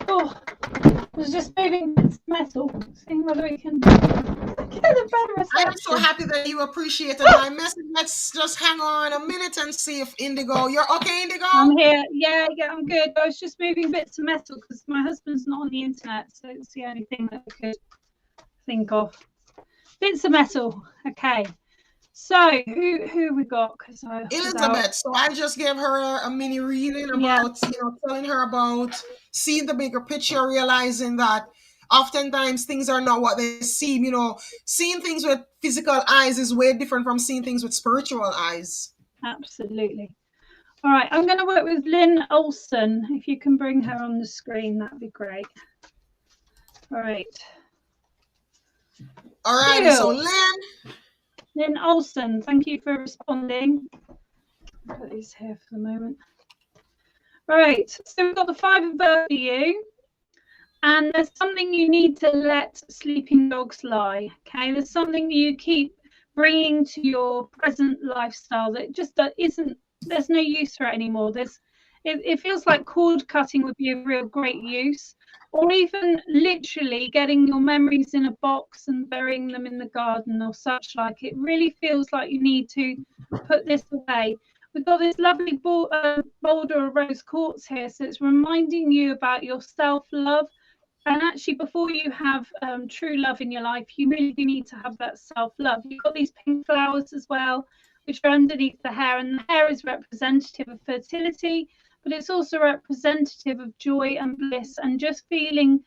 Speaker 2: Oh, I was just moving bits of metal, seeing whether we can get a better
Speaker 1: I am so
Speaker 2: reception.
Speaker 1: happy that you appreciated my message. Let's just hang on a minute and see if Indigo, you're okay, Indigo?
Speaker 2: I'm here. Yeah, I'm good. I was just moving bits of metal because my husband's not on the internet, so it's the only thing that I could think of. Bits of metal. Okay. So who we got? Because
Speaker 1: Elizabeth. So I just gave her a mini reading about, telling her about seeing the bigger picture, realizing that oftentimes things are not what they seem. Seeing things with physical eyes is way different from seeing things with spiritual eyes.
Speaker 2: absolutely. All right, I'm going to work with Lynn Olson. If you can bring her on the screen, that'd be great. All right.
Speaker 1: All righty. So
Speaker 2: Lynn Olson, thank you for responding. I'll put these here for the moment. All right, so we've got the 5 of Earth for you. And there's something you need to let sleeping dogs lie. Okay, there's something you keep bringing to your present lifestyle that just isn't. There's no use for it anymore. It feels like cord cutting would be of real great use, or even literally getting your memories in a box and burying them in the garden or such like. It really feels like you need to put this away. We've got this lovely boulder of rose quartz here, so it's reminding you about your self-love. And actually, before you have true love in your life, you really do need to have that self-love. You've got these pink flowers as well, which are underneath the hair, and the hair is representative of fertility, but it's also representative of joy and bliss and just feeling,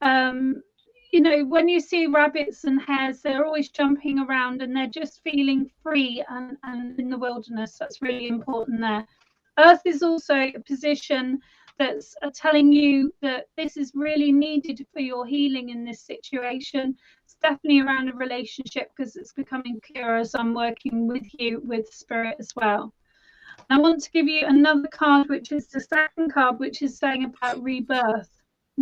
Speaker 2: when you see rabbits and hares, they're always jumping around and they're just feeling free and in the wilderness. That's really important there. Earth is also a position that's telling you that this is really needed for your healing in this situation. It's definitely around a relationship because it's becoming clearer as I'm working with you with spirit as well. I want to give you another card, which is the second card, which is saying about rebirth.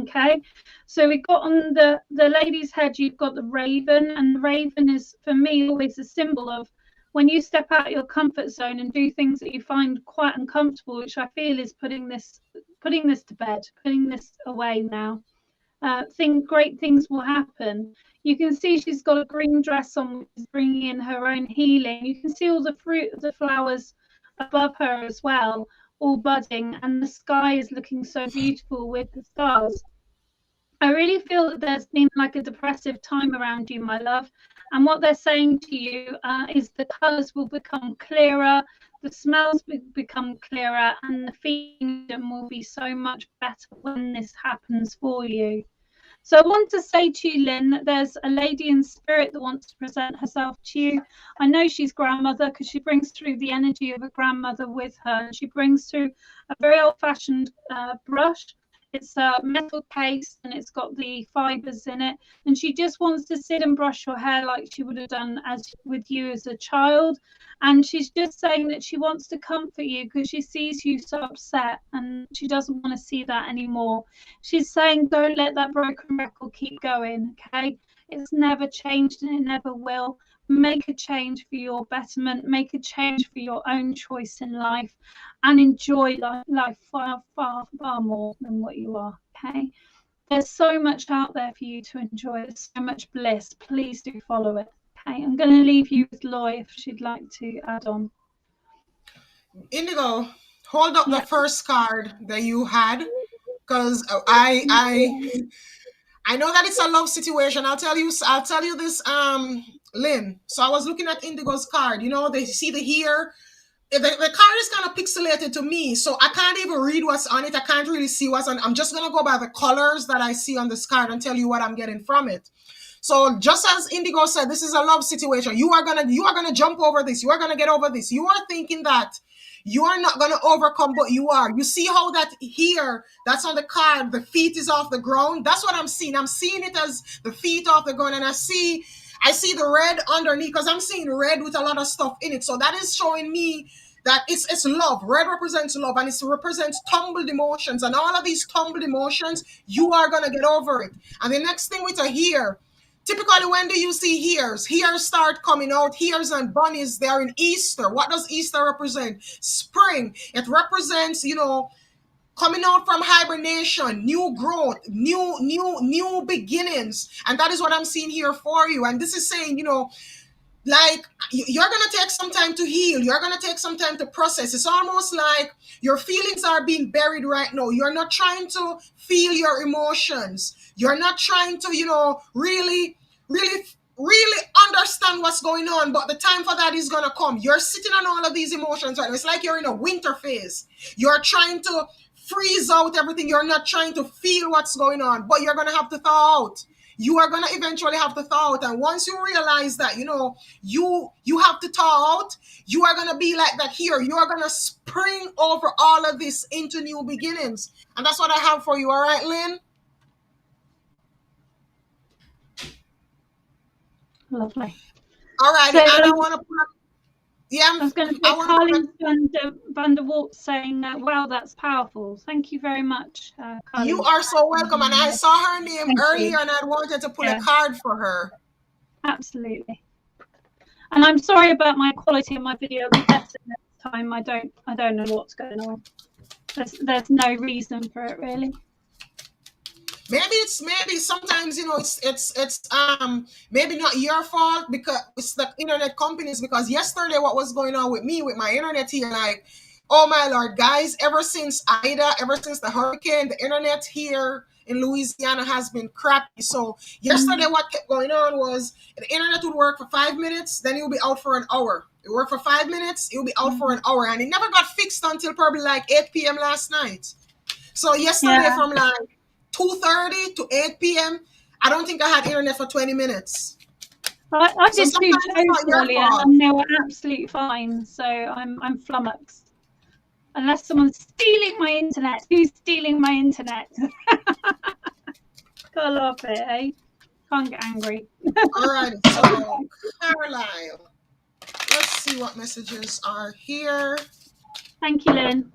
Speaker 2: Okay, so we've got on the lady's head, you've got the raven, and the raven is for me always a symbol of when you step out of your comfort zone and do things that you find quite uncomfortable, which I feel is putting this to bed, putting this away now. Great things will happen. You can see she's got a green dress on, which is bringing in her own healing. You can see all the fruit of the flowers above her as well, all budding, and the sky is looking so beautiful with the stars. I really feel that there's been like a depressive time around you, my love. And what they're saying to you is the colours will become clearer, the smells will become clearer, and the feeling will be so much better when this happens for you. So I want to say to you, Lynn, that there's a lady in spirit that wants to present herself to you. I know she's grandmother because she brings through the energy of a grandmother with her. And she brings through a very old-fashioned brush. It's a metal case and it's got the fibers in it. And she just wants to sit and brush your hair like she would have done with you as a child. And she's just saying that she wants to comfort you because she sees you so upset and she doesn't want to see that anymore. She's saying, don't let that broken record keep going, okay? It's never changed and it never will. Make a change for your betterment, make a change for your own choice in life, and enjoy life far, far, far more than what you are, okay? There's so much out there for you to enjoy. There's so much bliss. Please do follow it, okay? I'm going to leave you with Loy if she'd like to add on.
Speaker 1: Indigo, hold up the first card that you had, because I know that it's a love situation. I'll tell you this, Lynn. So I was looking at Indigo's card. They see the here. the card is kind of pixelated to me, so I can't even read what's on it. I can't really see what's on. I'm just gonna go by the colors that I see on this card and tell you what I'm getting from it. So just as Indigo said, this is a love situation. You are gonna jump over this. You are gonna get over this. You are thinking that you are not gonna overcome, but you are. You see how that here, that's on the card, the feet is off the ground. That's what I'm seeing. I'm seeing it as the feet off the ground, and I see the red underneath because I'm seeing red with a lot of stuff in it. So that is showing me that it's love. Red represents love, and it represents tumbled emotions. And all of these tumbled emotions, you are gonna get over it. And the next thing with a here, typically when do you see hairs? Hairs start coming out. Hairs and bunnies, they're in Easter. What does Easter represent? Spring. It represents, coming out from hibernation, new growth, new beginnings. And that is what I'm seeing here for you. And this is saying, like you're gonna take some time to heal. You're gonna take some time to process. It's almost like your feelings are being buried right now. You're not trying to feel your emotions. You're not trying to, really, really, really understand what's going on. But the time for that is gonna come. You're sitting on all of these emotions right now. It's like you're in a winter phase. You're trying to freeze out everything. You're not trying to feel what's going on, but you're gonna have to thaw out. You are gonna eventually have to thaw out, and once you realize that, you have to thaw out, you are gonna be like that here. You are gonna spring over all of this into new beginnings, and that's what I have for you. All right, Lynn.
Speaker 2: Lovely.
Speaker 1: All right,
Speaker 2: So,
Speaker 1: and I want to put up. Yeah,
Speaker 2: I was going to say,
Speaker 1: I want to put
Speaker 2: Carly van der Walt saying, wow, that's powerful. Thank you very much, Carly.
Speaker 1: You are so welcome, and I saw her name
Speaker 2: Thank
Speaker 1: earlier,
Speaker 2: you.
Speaker 1: and I wanted to pull a card for her.
Speaker 2: Absolutely. And I'm sorry about my quality of my video. It'll be better next time. I don't know what's going on. There's no reason for it, really.
Speaker 1: Maybe sometimes it's maybe not your fault because it's the internet companies. Because yesterday, what was going on with me with my internet here, like, oh my lord, guys, ever since Ida, ever since the hurricane, the internet here in Louisiana has been crappy. So yesterday, what kept going on was the internet would work for 5 minutes, then it would be out for an hour. It worked for 5 minutes, it would be out for an hour, and it never got fixed until probably like 8 p.m. last night. So yesterday, from like 2:30 to 8 p.m., I don't think I had internet for 20 minutes.
Speaker 2: I did 2 shows earlier and they were absolutely fine. So I'm flummoxed. Unless someone's stealing my internet. Who's stealing my internet? Gotta love it, eh? Can't get angry.
Speaker 1: All right, so Carlisle. Let's see what messages are here.
Speaker 2: Thank you, Lynn.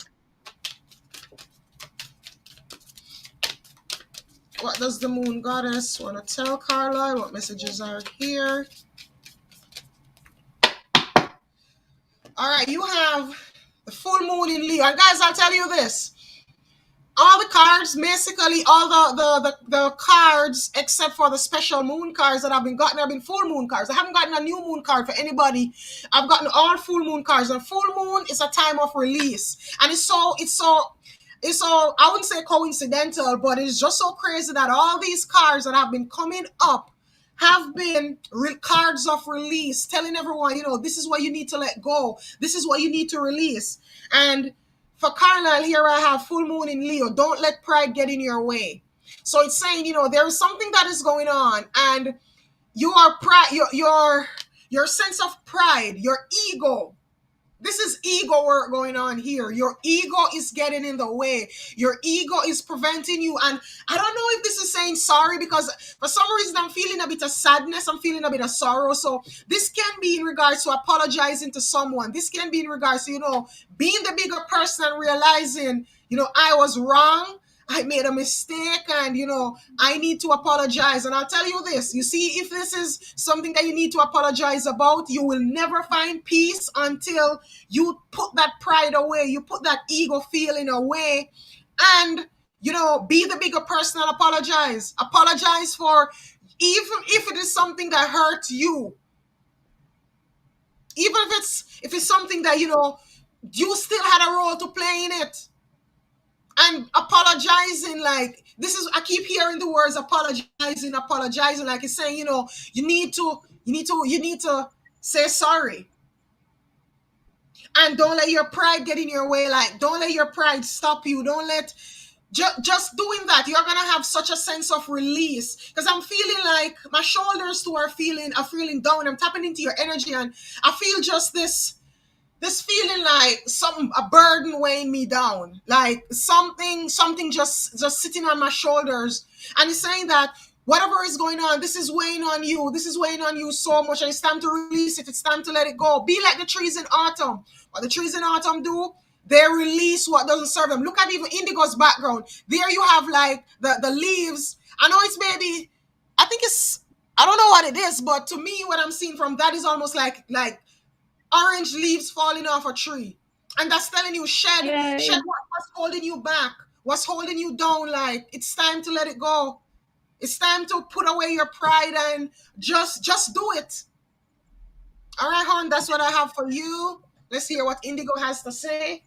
Speaker 1: What does the moon goddess want to tell Carlisle? What messages are here? All right, you have the full moon in Leo. And guys, I'll tell you this. All the cards, basically all the cards except for the special moon cards that I've been gotten have been full moon cards. I haven't gotten a new moon card for anybody. I've gotten all full moon cards. And full moon is a time of release. And it's so I wouldn't say coincidental, but it's just so crazy that all these cards that have been coming up have been cards of release, telling everyone, this is what you need to let go. This is what you need to release. And for Carlisle, here I have full moon in Leo. Don't let pride get in your way. So it's saying, there is something that is going on, and your pride, your sense of pride, your ego. This is ego work going on here. Your ego is getting in the way. Your ego is preventing you. And I don't know if this is saying sorry, because for some reason I'm feeling a bit of sadness. I'm feeling a bit of sorrow. So this can be in regards to apologizing to someone. This can be in regards to, being the bigger person and realizing, I was wrong. I made a mistake, and I need to apologize. And I'll tell you this, you see, if this is something that you need to apologize about, you will never find peace until you put that pride away, you put that ego feeling away, and be the bigger person and apologize for, even if it is something that hurts you, even if it's something that you still had a role to play in it. And apologizing, like, this is, I keep hearing the words apologizing, like it's saying, you need to say sorry. And don't let your pride get in your way. Like, don't let your pride stop you. Don't let just doing that, you're gonna have such a sense of release. Because I'm feeling like my shoulders too are feeling down. I'm tapping into your energy, and I feel just this feeling like a burden weighing me down, like something just sitting on my shoulders, and it's saying that whatever is going on, this is weighing on you so much, and it's time to release it. It's time to let it go. Be like the trees in autumn. What the trees in autumn do, they release what doesn't serve them. Look at even Indigo's background. There you have like the leaves. I know it's maybe, I think it's, I don't know what it is, but to me what I'm seeing from that is almost like orange leaves falling off a tree. And that's telling you, shed what's holding you back, what's holding you down. Like, it's time to let it go. It's time to put away your pride and just do it. All right, hon, that's what I have for you. Let's hear what Indigo has to say.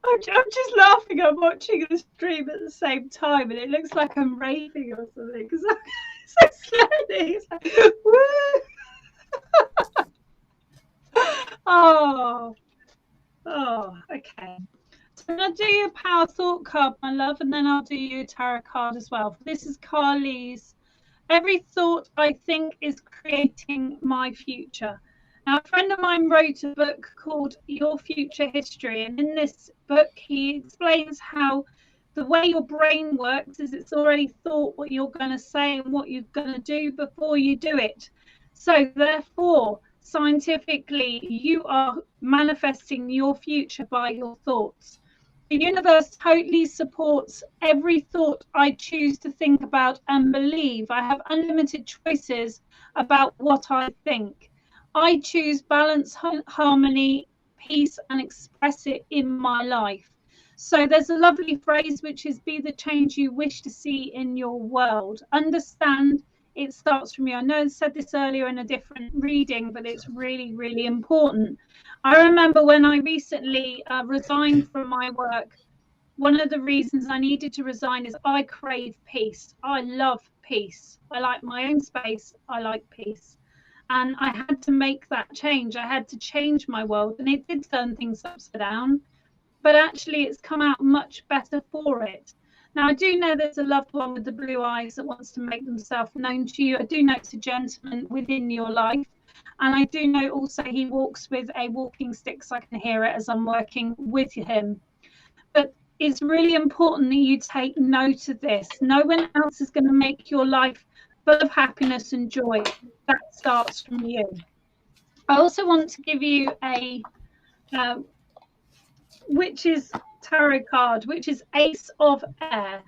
Speaker 2: I'm just laughing. I'm watching the stream at the same time, and it looks like I'm raving or something because I'm so slowly. It's like, woo! Oh, okay. So I'm going to do your power thought card, my love, and then I'll do your tarot card as well. This is Carly's. Every thought I think is creating my future. Now, a friend of mine wrote a book called Your Future History, and in this book, he explains how the way your brain works is it's already thought what you're going to say and what you're going to do before you do it. So, therefore, scientifically, you are manifesting your future by your thoughts. The universe totally supports every thought I choose to think about and believe. I have unlimited choices about what I think. I choose balance, harmony, peace, and express it in my life. So there's a lovely phrase which is, be the change you wish to see in your world. Understand it starts from you. I know I said this earlier in a different reading, but it's really, really important. I remember when I recently resigned from my work, one of the reasons I needed to resign is I crave peace. I love peace. I like my own space. I like peace. And I had to make that change. I had to change my world, and it did turn things upside down, but actually it's come out much better for it. Now, I do know there's a loved one with the blue eyes that wants to make themselves known to you. I do know it's a gentleman within your life. And I do know also he walks with a walking stick, so I can hear it as I'm working with him. But it's really important that you take note of this. No one else is going to make your life full of happiness and joy. That starts from you. I also want to give you a witch's tarot card, which is Ace of Air.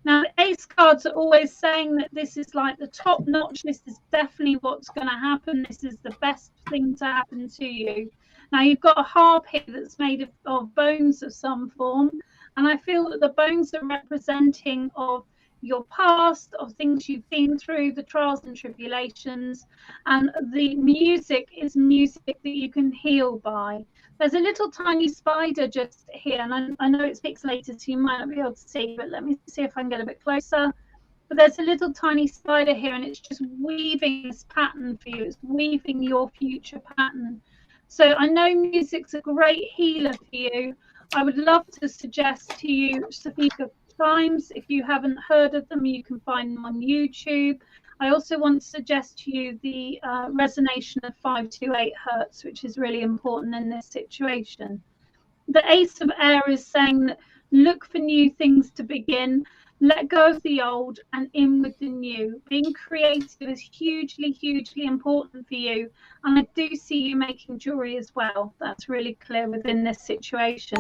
Speaker 2: Now, the Ace cards are always saying that this is like the top notch. This is definitely what's going to happen. This is the best thing to happen to you. Now, you've got a harp here that's made of bones of some form. And I feel that the bones are representing of your past, of things you've been through, the trials and tribulations. And the music is music that you can heal by. There's a little tiny spider just here, and I know it's pixelated, so you might not be able to see, but let me see if I can get a bit closer. But there's a little tiny spider here, and it's just weaving this pattern for you. It's weaving your future pattern. So I know music's a great healer for you. I would love to suggest to you Speaker Chimes. If you haven't heard of them, you can find them on YouTube. I also want to suggest to you the resonation of 528 hertz, which is really important in this situation. The Ace of Air is saying that look for new things to begin, let go of the old and in with the new. Being creative is hugely, hugely important for you. And I do see you making jewelry as well. That's really clear within this situation.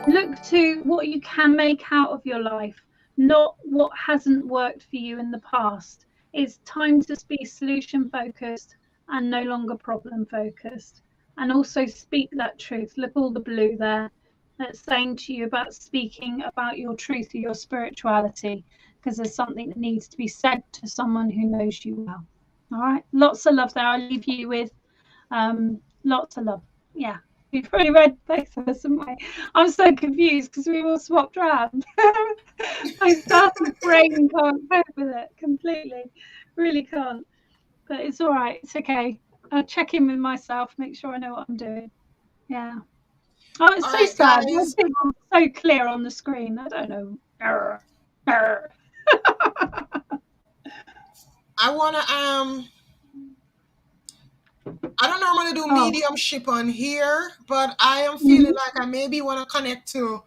Speaker 2: Look to what you can make out of your life, not what hasn't worked for you in the past. It's time to be solution focused and no longer problem focused. And also speak that truth. Look, all the blue there. That's saying to you about speaking about your truth or your spirituality, because there's something that needs to be said to someone who knows you well. All right. Lots of love there. I'll leave you with lots of love. Yeah. We've already read both of us, haven't we? I'm so confused because we all swapped around. I started praying and can't cope with it completely. Really can't. But it's all right. It's okay. I'll check in with myself, make sure I know what I'm doing. Yeah. Oh, it's
Speaker 1: All
Speaker 2: so
Speaker 1: right,
Speaker 2: sad. Your
Speaker 1: guys.
Speaker 2: signal's so clear on the screen. I don't know. Brr, brr.
Speaker 1: I wanna I don't normally do
Speaker 2: Oh.
Speaker 1: mediumship on here, but I am feeling
Speaker 2: Mhm.
Speaker 1: like I maybe want to connect to,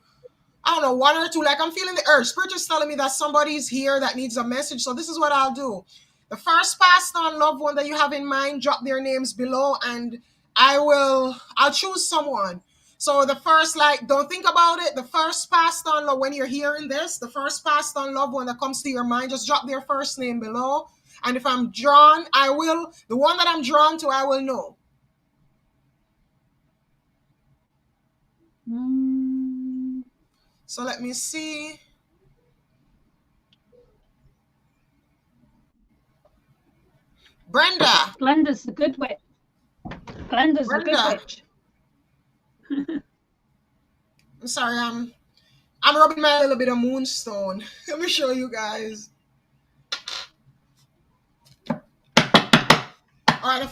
Speaker 1: I don't know, one or two. Like I'm feeling the urge. Spirit is telling me that somebody's here that needs a message. So this is what I'll do. The first passed on loved one that you have in mind, drop their names below, and I'll choose someone. So the first, like, don't think about it. The first passed on when you're hearing this, the first passed on loved one that comes to your mind, just drop their first name below. And if I'm drawn, the one that I'm drawn to, I will know.
Speaker 2: Mm.
Speaker 1: So let me see. Brenda.
Speaker 2: Glenda's the good witch. Glenda's the good
Speaker 1: Brenda.
Speaker 2: witch.
Speaker 1: I'm sorry, I'm rubbing my little bit of moonstone. Let me show you guys. All right, the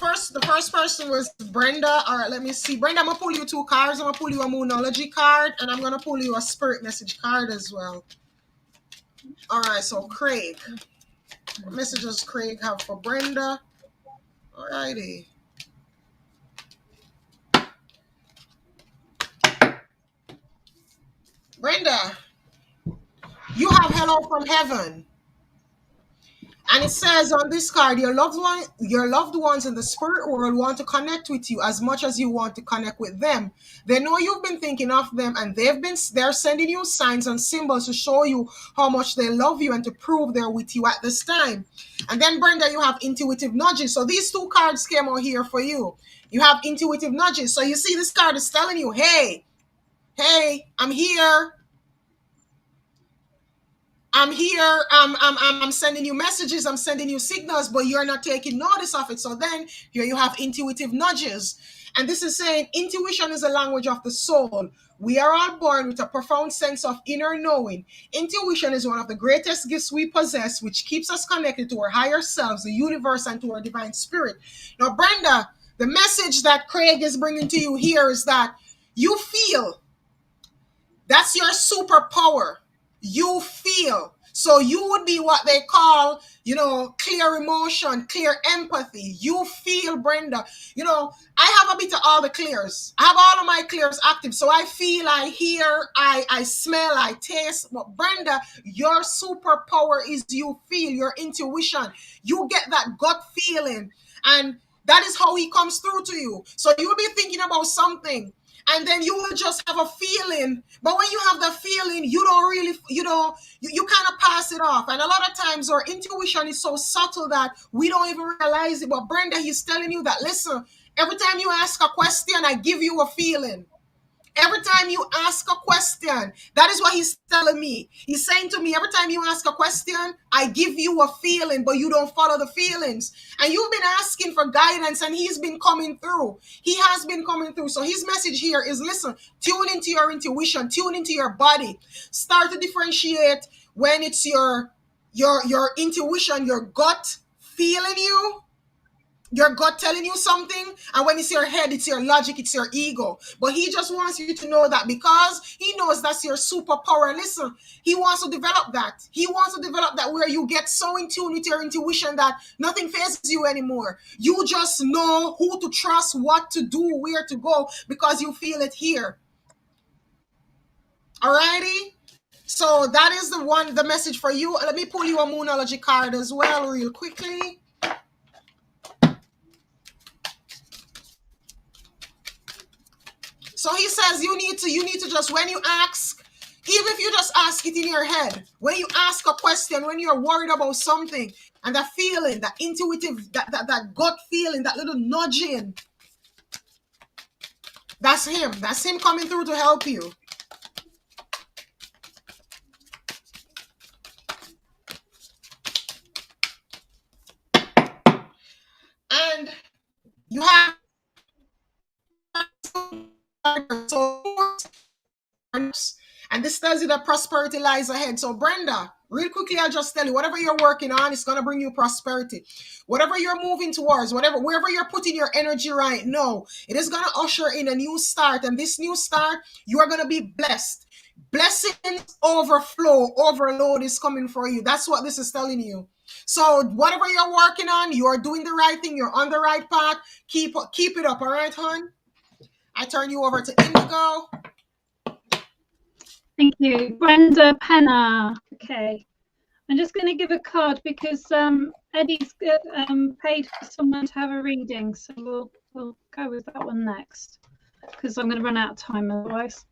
Speaker 1: first person was Brenda. All right, let me see. Brenda, I'm gonna pull you two cards. I'm gonna pull you a moonology card, and I'm gonna pull you a spirit message card as well. All right, so Craig. What messages Craig have for Brenda? All righty. Brenda, you have hello from heaven. And it says on this card, your loved ones in the spirit world want to connect with you as much as you want to connect with them. They know you've been thinking of them, and they're sending you signs and symbols to show you how much they love you and to prove they're with you at this time. And then Brenda, you have intuitive nudges. So these two cards came out here for you. You have intuitive nudges. So you see this card is telling you, hey, I'm here. I'm here. I'm sending you messages. I'm sending you signals, but you're not taking notice of it. So then here you have intuitive nudges. And this is saying intuition is a language of the soul. We are all born with a profound sense of inner knowing. Intuition is one of the greatest gifts we possess, which keeps us connected to our higher selves, the universe, and to our divine spirit. Now, Brenda, the message that Craig is bringing to you here is that you feel. That's your superpower. You feel. So you would be what they call, clear emotion, clear empathy. You feel, Brenda. I have a bit of all the clears. I have all of my clears active. So I feel, I hear, I smell, I taste. But Brenda, your superpower is you feel, your intuition. You get that gut feeling. And that is how he comes through to you. So you'll be thinking about something, and then you will just have a feeling. But when you have the feeling, you don't really, you kind of pass it off. And a lot of times our intuition is so subtle that we don't even realize it. But Brenda, he's telling you that, listen, every time you ask a question, I give you a feeling. Every time you ask a question, that is what he's telling me. He's saying to me, every time you ask a question, I give you a feeling, but you don't follow the feelings. And you've been asking for guidance, and he's been coming through. He has been coming through. So his message here is, listen, tune into your intuition, tune into your body. Start to differentiate when it's your intuition, your gut feeling you, your gut telling you something, and when it's your head, it's your logic, it's your ego. But he just wants you to know that, because he knows that's your superpower. Listen, he wants to develop that. He wants to develop that, where you get so in tune with your intuition that nothing phases you anymore. You just know who to trust, what to do, where to go, because you feel it here. Alrighty. So that is the message for you. Let me pull you a moonology card as well real quickly. So he says you need to just, when you ask, even if you just ask it in your head, when you ask a question, when you're worried about something, and that feeling, that intuitive, that gut feeling, that little nudging, that's him. That's him coming through to help you. And you have and this tells you that prosperity lies ahead. So Brenda, real quickly, I'll just tell you, whatever you're working on, it's going to bring you prosperity. Whatever you're moving towards, wherever you're putting your energy right now, it is going to usher in a new start. And this new start, you are going to be blessed. Blessings overflow, overload is coming for you. That's what this is telling you. So whatever you're working on, you are doing the right thing. You're on the right path. Keep it up. All right, hon? I turn you over to Indigo.
Speaker 2: Thank you. Brenda Penna. Okay. I'm just going to give a card because Eddie's paid for someone to have a reading. So we'll go with that one next because I'm going to run out of time otherwise.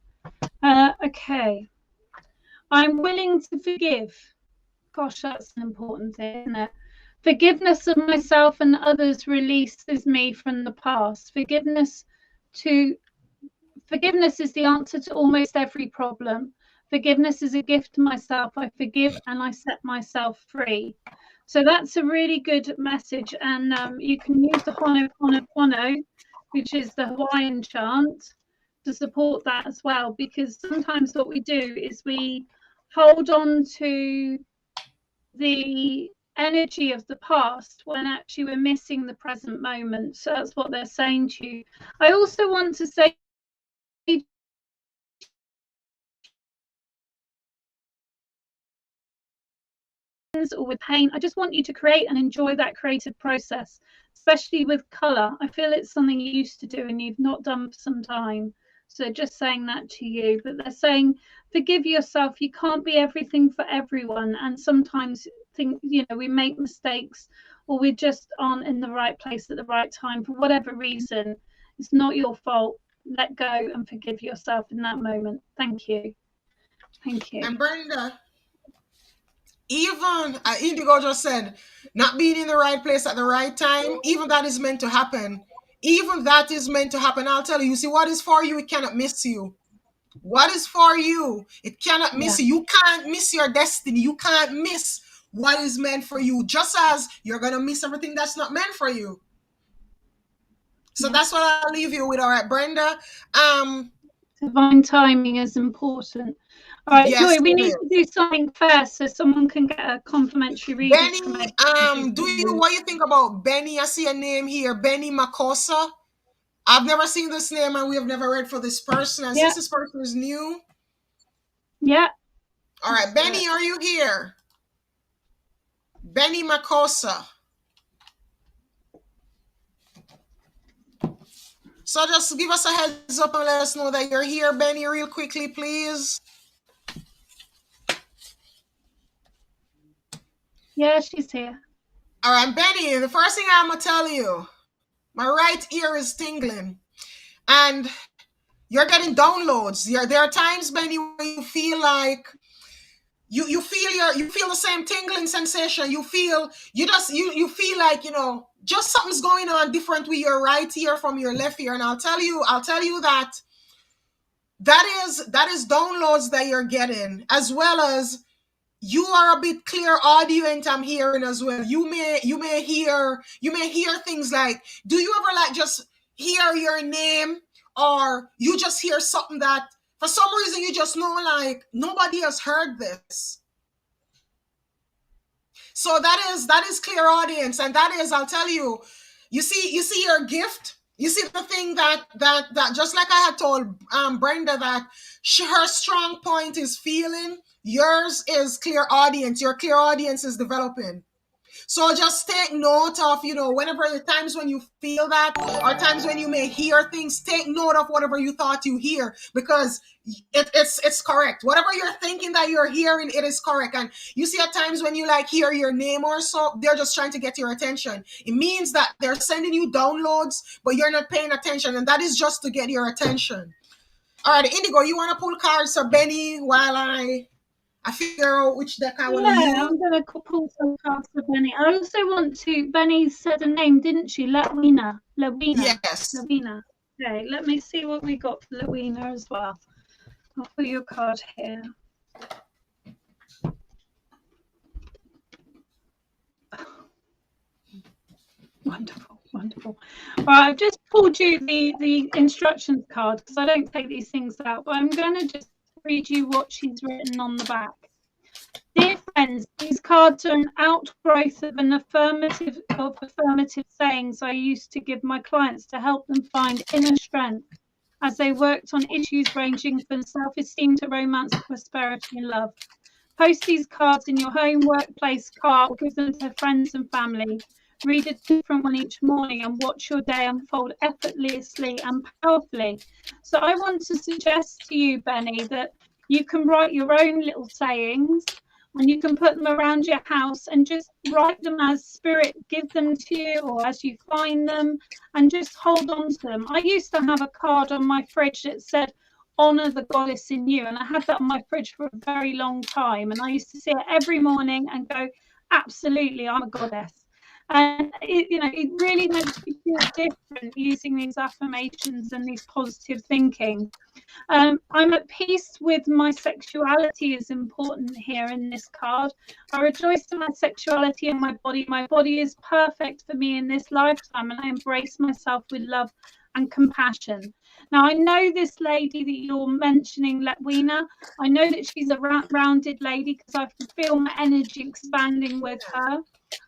Speaker 2: Okay. I'm willing to forgive. Gosh, that's an important thing, isn't it? Forgiveness of myself and others releases me from the past. Forgiveness is the answer to almost every problem. Forgiveness is a gift to myself. I forgive and I set myself free. So that's a really good message. And you can use the Ho'oponopono, which is the Hawaiian chant, to support that as well. Because sometimes what we do is we hold on to the energy of the past when actually we're missing the present moment. So that's what they're saying to you. I also want to say, or with pain, I just want you to create and enjoy that creative process, especially with color. I feel it's something you used to do and you've not done for some time. So just saying that to you. But they're saying forgive yourself. You can't be everything for everyone, and sometimes we make mistakes or we just aren't in the right place at the right time for whatever reason. It's not your fault. Let go and forgive yourself in that moment. Thank you.
Speaker 1: And Brenda, even Indigo just said, not being in the right place at the right time, even that is meant to happen. Even that is meant to happen. I'll tell you, see, what is for you, it cannot miss you. What is for you, it cannot miss you. You can't miss your destiny. You can't miss what is meant for you, just as you're going to miss everything that's not meant for you. So that's what I'll leave you with. All right, Brenda.
Speaker 2: Divine timing is important. All right, Joy, we need to do something first so someone can get a complimentary reading.
Speaker 1: Benny, what do you think about Benny? I see a name here, Benny Makosa. I've never seen this name and we have never read for this person. And since this person is new.
Speaker 2: Yeah.
Speaker 1: All right, Benny, are you here? Benny Makosa. So just give us a heads up and let us know that you're here, Benny, real quickly, please.
Speaker 2: Yeah, she's here.
Speaker 1: All right, Benny, the first thing I'm going to tell you, my right ear is tingling. And you're getting downloads. There are times, Benny, when you feel like you feel the same tingling sensation. You feel like, just something's going on different with your right ear from your left ear. And I'll tell you that is downloads that you're getting, as well as you are a bit clear audience. I'm hearing as well. You may hear things like, do you ever like just hear your name, or you just hear something that for some reason you just know like nobody has heard this? So that is clear audience, and that is, I'll tell you, you see your gift. You see the thing that just like I had told Brenda, that her strong point is feeling. Yours is clear audience. Your clear audience is developing. So just take note of, whenever times when you feel that, or times when you may hear things, take note of whatever you thought you hear, because it's correct. Whatever you're thinking that you're hearing, it is correct. And you see at times when you like hear your name or so, they're just trying to get your attention. It means that they're sending you downloads, but you're not paying attention. And that is just to get your attention. All right, Indigo, you want to pull cards for Benny while I figure out which deck I want to use?
Speaker 2: Yeah, I'm going to pull some cards for Benny. I also want to, Benny said a name, didn't she? Lewina.
Speaker 1: Yes.
Speaker 2: Lewina. Okay, let me see what we got for Lewina as well. I'll put your card here. Wonderful, wonderful. Right, I've just pulled you the instructions card because I don't take these things out, but I'm going to just read you what she's written on the back. Dear friends, these cards are an outgrowth of affirmative sayings I used to give my clients to help them find inner strength as they worked on issues ranging from self-esteem to romance, prosperity, and love. Post these cards in your home, workplace, car, or give them to friends and family. Read a different one each morning and watch your day unfold effortlessly and powerfully. So I want to suggest to you, Benny, that you can write your own little sayings and you can put them around your house and just write them as spirit give them to you or as you find them, and just hold on to them. I used to have a card on my fridge that said, honor the goddess in you. And I had that on my fridge for a very long time. And I used to see it every morning and go, absolutely, I'm a goddess. And it really makes you feel different using these affirmations and these positive thinking. I'm at peace with my sexuality is important here in this card. I rejoice in my sexuality and my body. My body is perfect for me in this lifetime, and I embrace myself with love and compassion. Now, I know this lady that you're mentioning, Letwina. I know that she's a rounded lady because I can feel my energy expanding with her.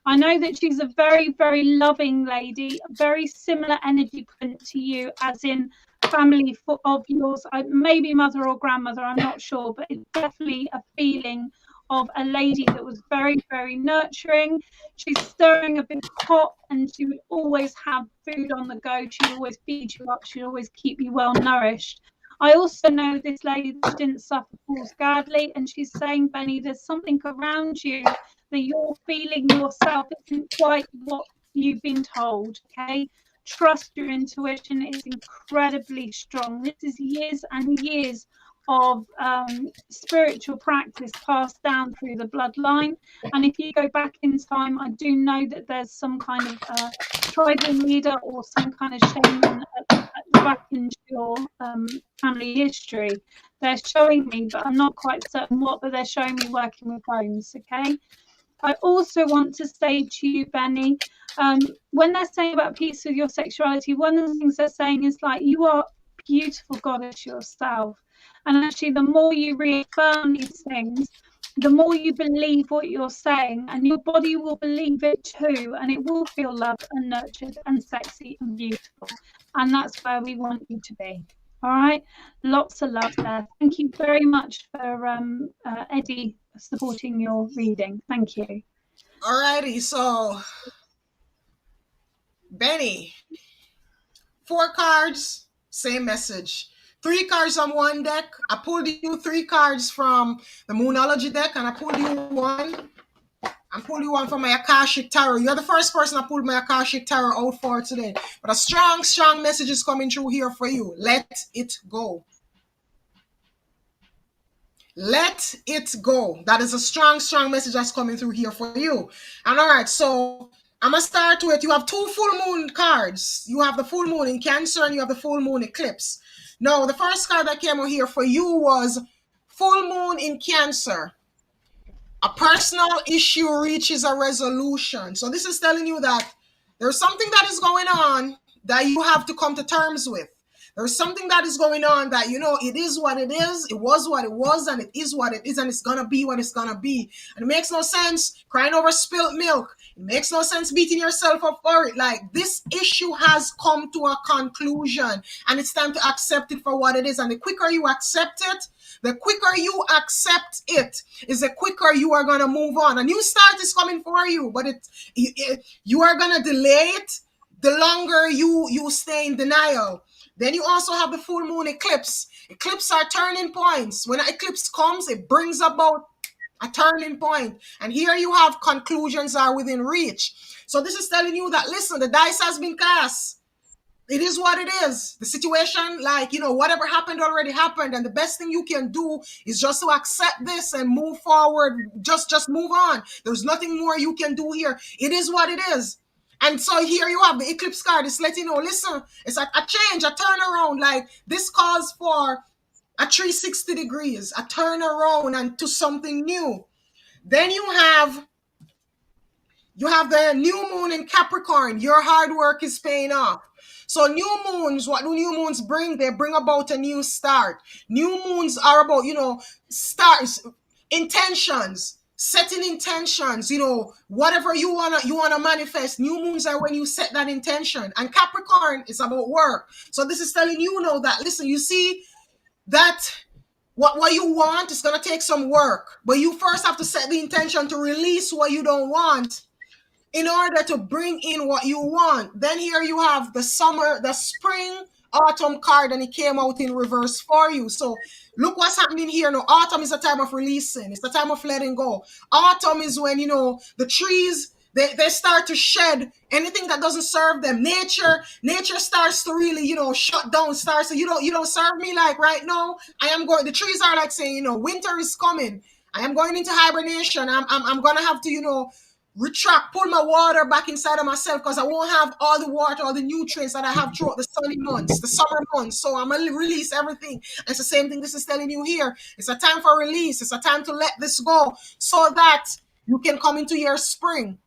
Speaker 2: I know that she's a very, very loving lady, very similar energy print to you, as in family of yours, maybe mother or grandmother, I'm not sure, but it's definitely a feeling of a lady that was very, very nurturing. She's stirring a big pot and she would always have food on the go. She'd always feed you up. She'd always keep you well nourished. I also know this lady that didn't suffer fools gladly, and she's saying, Benny, there's something around you that you're feeling yourself isn't quite what you've been told, okay? Trust your intuition is incredibly strong. This is years and years of spiritual practice passed down through the bloodline. And if you go back in time, I do know that there's some kind of tribal leader or some kind of shaman at the back into your family history. They're showing me, but I'm not quite certain what, but they're showing me working with bones, okay? I also want to say to you, Benny, when they're saying about peace with your sexuality, one of the things they're saying is like, you are beautiful goddess yourself. And actually, the more you reaffirm these things, the more you believe what you're saying, and your body will believe it too, and it will feel loved and nurtured and sexy and beautiful. And that's where we want you to be. All right, lots of love there. Thank you very much for Eddie supporting your reading. Thank you.
Speaker 1: Alrighty, so Benny, 4 cards, same message. 3 cards on one deck. I pulled you 3 cards from the Moonology deck, and I pulled you one. I pulled you one from my Akashic Tarot. You're the first person I pulled my Akashic Tarot out for today. But a strong, strong message is coming through here for you. Let it go. Let it go. That is a strong, strong message that's coming through here for you. And all right, so I'm going to start with, you have 2 full moon cards. You have the full moon in Cancer and you have the full moon eclipse. Now, the first card that came out here for you was full moon in Cancer. A personal issue reaches a resolution. So this is telling you that there's something that is going on that you have to come to terms with. There's something that is going on that, it is what it is, it was what it was, and it is what it is, and it's going to be what it's going to be. And it makes no sense crying over spilt milk. It makes no sense beating yourself up for it. Like, this issue has come to a conclusion, and it's time to accept it for what it is. And the quicker you accept it, is the quicker you are going to move on. A new start is coming for you, but you are going to delay it the longer you stay in denial. Then you also have the full moon eclipse. Eclipses are turning points. When an eclipse comes, it brings about a turning point. And here you have conclusions are within reach. So this is telling you that, listen, the dice has been cast. It is what it is. The situation, whatever happened already happened. And the best thing you can do is just to accept this and move forward. Just move on. There's nothing more you can do here. It is what it is. And so here you have the eclipse card. It's letting you know, listen, it's like a change, a turnaround. Like, this calls for a 360 degrees, a turnaround and to something new. Then you have You have the new moon in Capricorn. Your hard work is paying off. So new moons, what do new moons bring? They bring about a new start. New moons are about, starts, intentions, setting intentions, whatever you wanna manifest. New moons are when you set that intention. And Capricorn is about work. So this is telling you now that, listen, you see that what you want is gonna take some work, but you first have to set the intention to release what you don't want in order to bring in what you want. Then here you have the spring, autumn card, and it came out in reverse for you. So look what's happening here now. Autumn is a time of releasing. It's the time of letting go. Autumn is when, the trees, they start to shed anything that doesn't serve them. Nature starts to really, shut down, starts to, you don't serve me like right now. The trees are like saying, winter is coming. I am going into hibernation. I'm gonna have to, retract, pull my water back inside of myself because I won't have all the water, all the nutrients that I have throughout the sunny months, the summer months. So I'm gonna release everything. And it's the same thing this is telling you here. It's a time for release. It's a time to let this go so that you can come into your spring.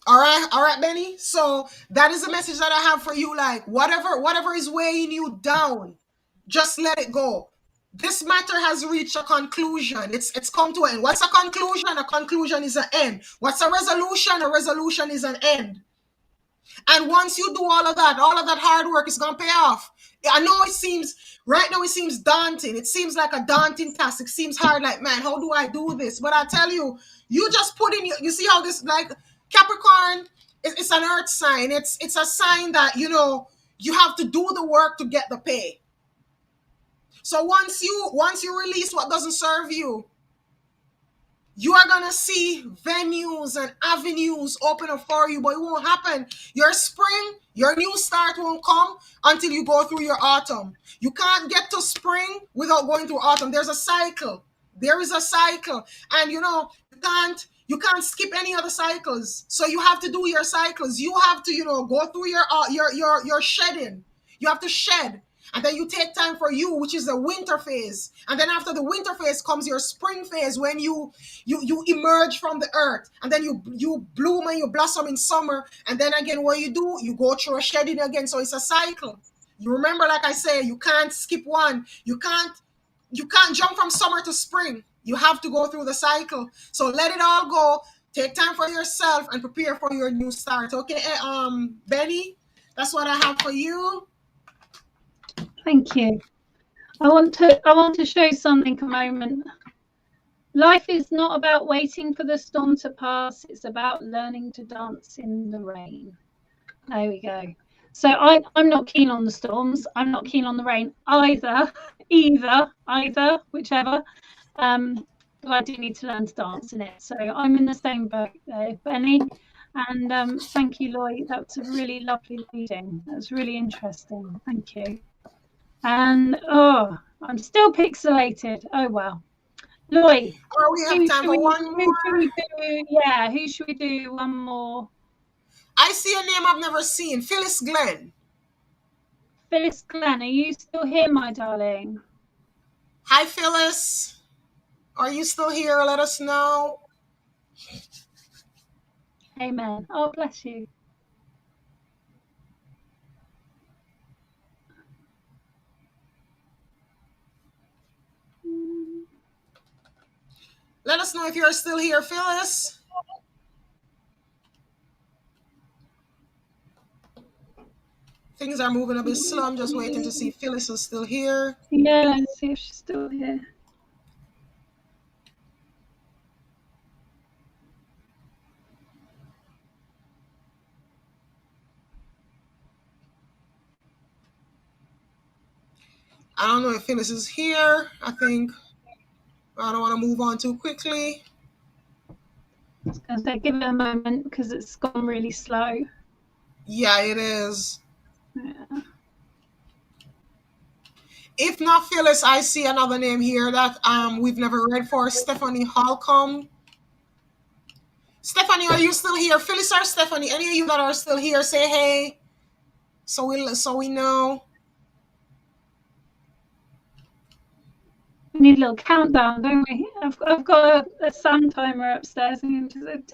Speaker 1: All right, Benny. So that is the message that I have for you. Like whatever is weighing you down, just let it go. This matter has reached a conclusion. It's come to an end. What's a conclusion? A conclusion is an end. What's a resolution? A resolution is an end. And once you do all of that hard work is gonna pay off. I know right now it seems daunting. It seems like a daunting task. It seems hard, like, man, how do I do this? But I tell you, you just put in you see how this, like, Capricorn, it's an earth sign. It's a sign that, you have to do the work to get the pay. So once you release what doesn't serve you, you are gonna see venues and avenues open up for you, but it won't happen. Your spring, your new start won't come until you go through your autumn. You can't get to spring without going through autumn. There's a cycle. There is a cycle, and you can't skip any other cycles. So you have to do your cycles. You have to go through your shedding. You have to shed. And then you take time for you, which is the winter phase. And then after the winter phase comes your spring phase, when you emerge from the earth. And then you bloom and you blossom in summer. And then again, what you do, you go through a shedding again. So it's a cycle. You remember, like I say, you can't skip one. You can't jump from summer to spring. You have to go through the cycle. So let it all go. Take time for yourself and prepare for your new start. Okay, Benny, that's what I have for you.
Speaker 2: Thank you. I want to show something a moment. Life is not about waiting for the storm to pass. It's about learning to dance in the rain. There we go. So I'm not keen on the storms. I'm not keen on the rain either, whichever. But I do need to learn to dance in it. So I'm in the same boat there, Benny. And thank you, Lloyd. That was a really lovely reading. That was really interesting. Thank you. And I'm still pixelated. Oh well. Lloyd,
Speaker 1: We have time for one more.
Speaker 2: Who should we do one more?
Speaker 1: I see a name I've never seen. Phyllis Glenn.
Speaker 2: Phyllis Glenn, are you still here, my darling?
Speaker 1: Hi, Phyllis. Are you still here? Let us know.
Speaker 2: Amen. Oh, bless you.
Speaker 1: Let us know if you're still here, Phyllis. Things are moving a bit slow. I'm just waiting to see if Phyllis is still here.
Speaker 2: Yeah, let's see if she's still here.
Speaker 1: I don't know if Phyllis is here. I think I don't want to move on too quickly.
Speaker 2: I was going to say, give it a moment because it's gone really slow.
Speaker 1: Yeah, it is.
Speaker 2: Yeah.
Speaker 1: If not Phyllis, I see another name here that we've never read for. Stephanie Holcomb. Stephanie, are you still here? Phyllis or Stephanie? Any of you that are still here, say hey. So we know.
Speaker 2: We need a little countdown, don't we? I've got a sun timer upstairs, and just like,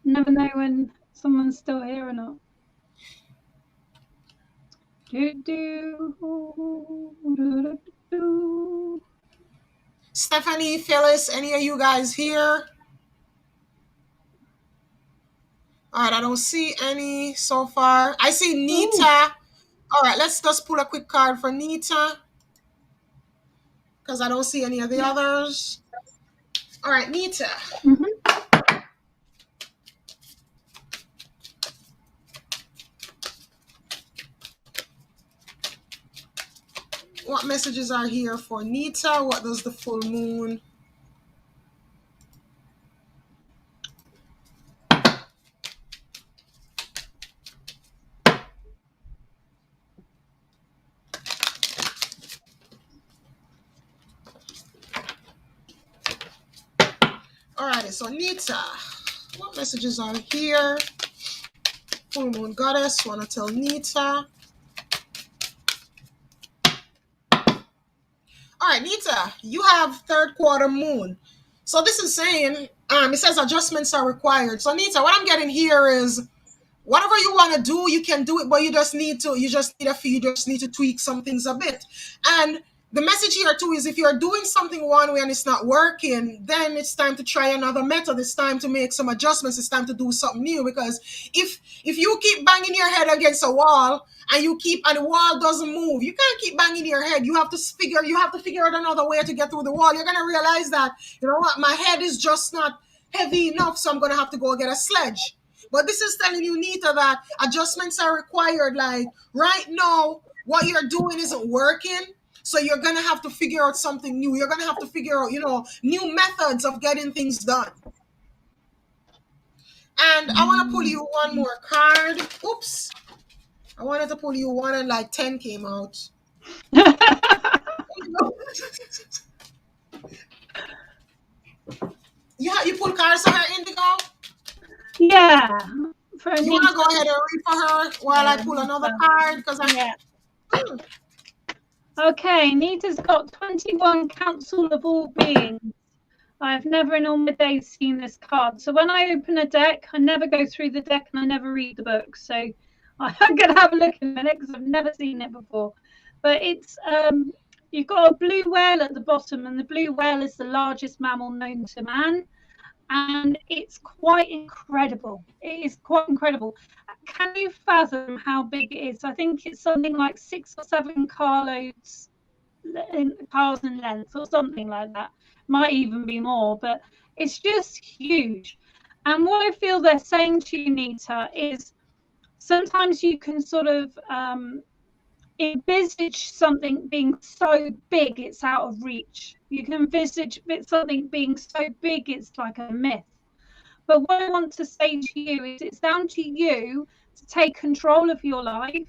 Speaker 2: never know when someone's still here or not.
Speaker 1: Stephanie, Phyllis, any of you guys here? All right, I don't see any so far. I see Nita. All right, let's just pull a quick card for Nita because I don't see any of the others. All right, Nita. What messages are here for Nita? What does the full moon? Alrighty, so Nita, what messages are here? Full moon goddess, wanna tell Nita. Alright, Nita, you have third quarter moon. So this is saying, it says adjustments are required. So Nita, what I'm getting here is whatever you want to do, you can do it, but you just need to tweak some things a bit. And the message here too is if you're doing something one way and it's not working, then it's time to try another method. It's time to make some adjustments. It's time to do something new. Because if you keep banging your head against a wall and the wall doesn't move, you can't keep banging your head. You have to figure out another way to get through the wall. You're gonna realize that, you know what, my head is just not heavy enough, so I'm gonna have to go get a sledge. But this is telling you, Nita, that adjustments are required. Like right now, what you're doing isn't working. So you're going to have to figure out something new. You're going to have to figure out, new methods of getting things done. And I want to pull you one more card. Oops. I wanted to pull you one and like 10 came out. You pull cards for her, Indigo?
Speaker 2: Yeah.
Speaker 1: You want to go ahead and read for her while I pull another card? Because
Speaker 2: Okay, Nita's got 21 Council of All Beings. I've never in all my days seen this card. So when I open a deck, I never go through the deck and I never read the book. So I'm going to have a look in a minute because I've never seen it before. But it's you've got a blue whale at the bottom, and the blue whale is the largest mammal known to man. And it's quite incredible. It is quite incredible. Can you fathom how big it is? I think it's something like 6 or 7 carloads in cars in length or something like that. Might even be more, but it's just huge. And what I feel they're saying to you, Nita, is sometimes you can sort of envisage something being so big it's out of reach. You can envisage something being so big it's like a myth. But what I want to say to you is it's down to you to take control of your life,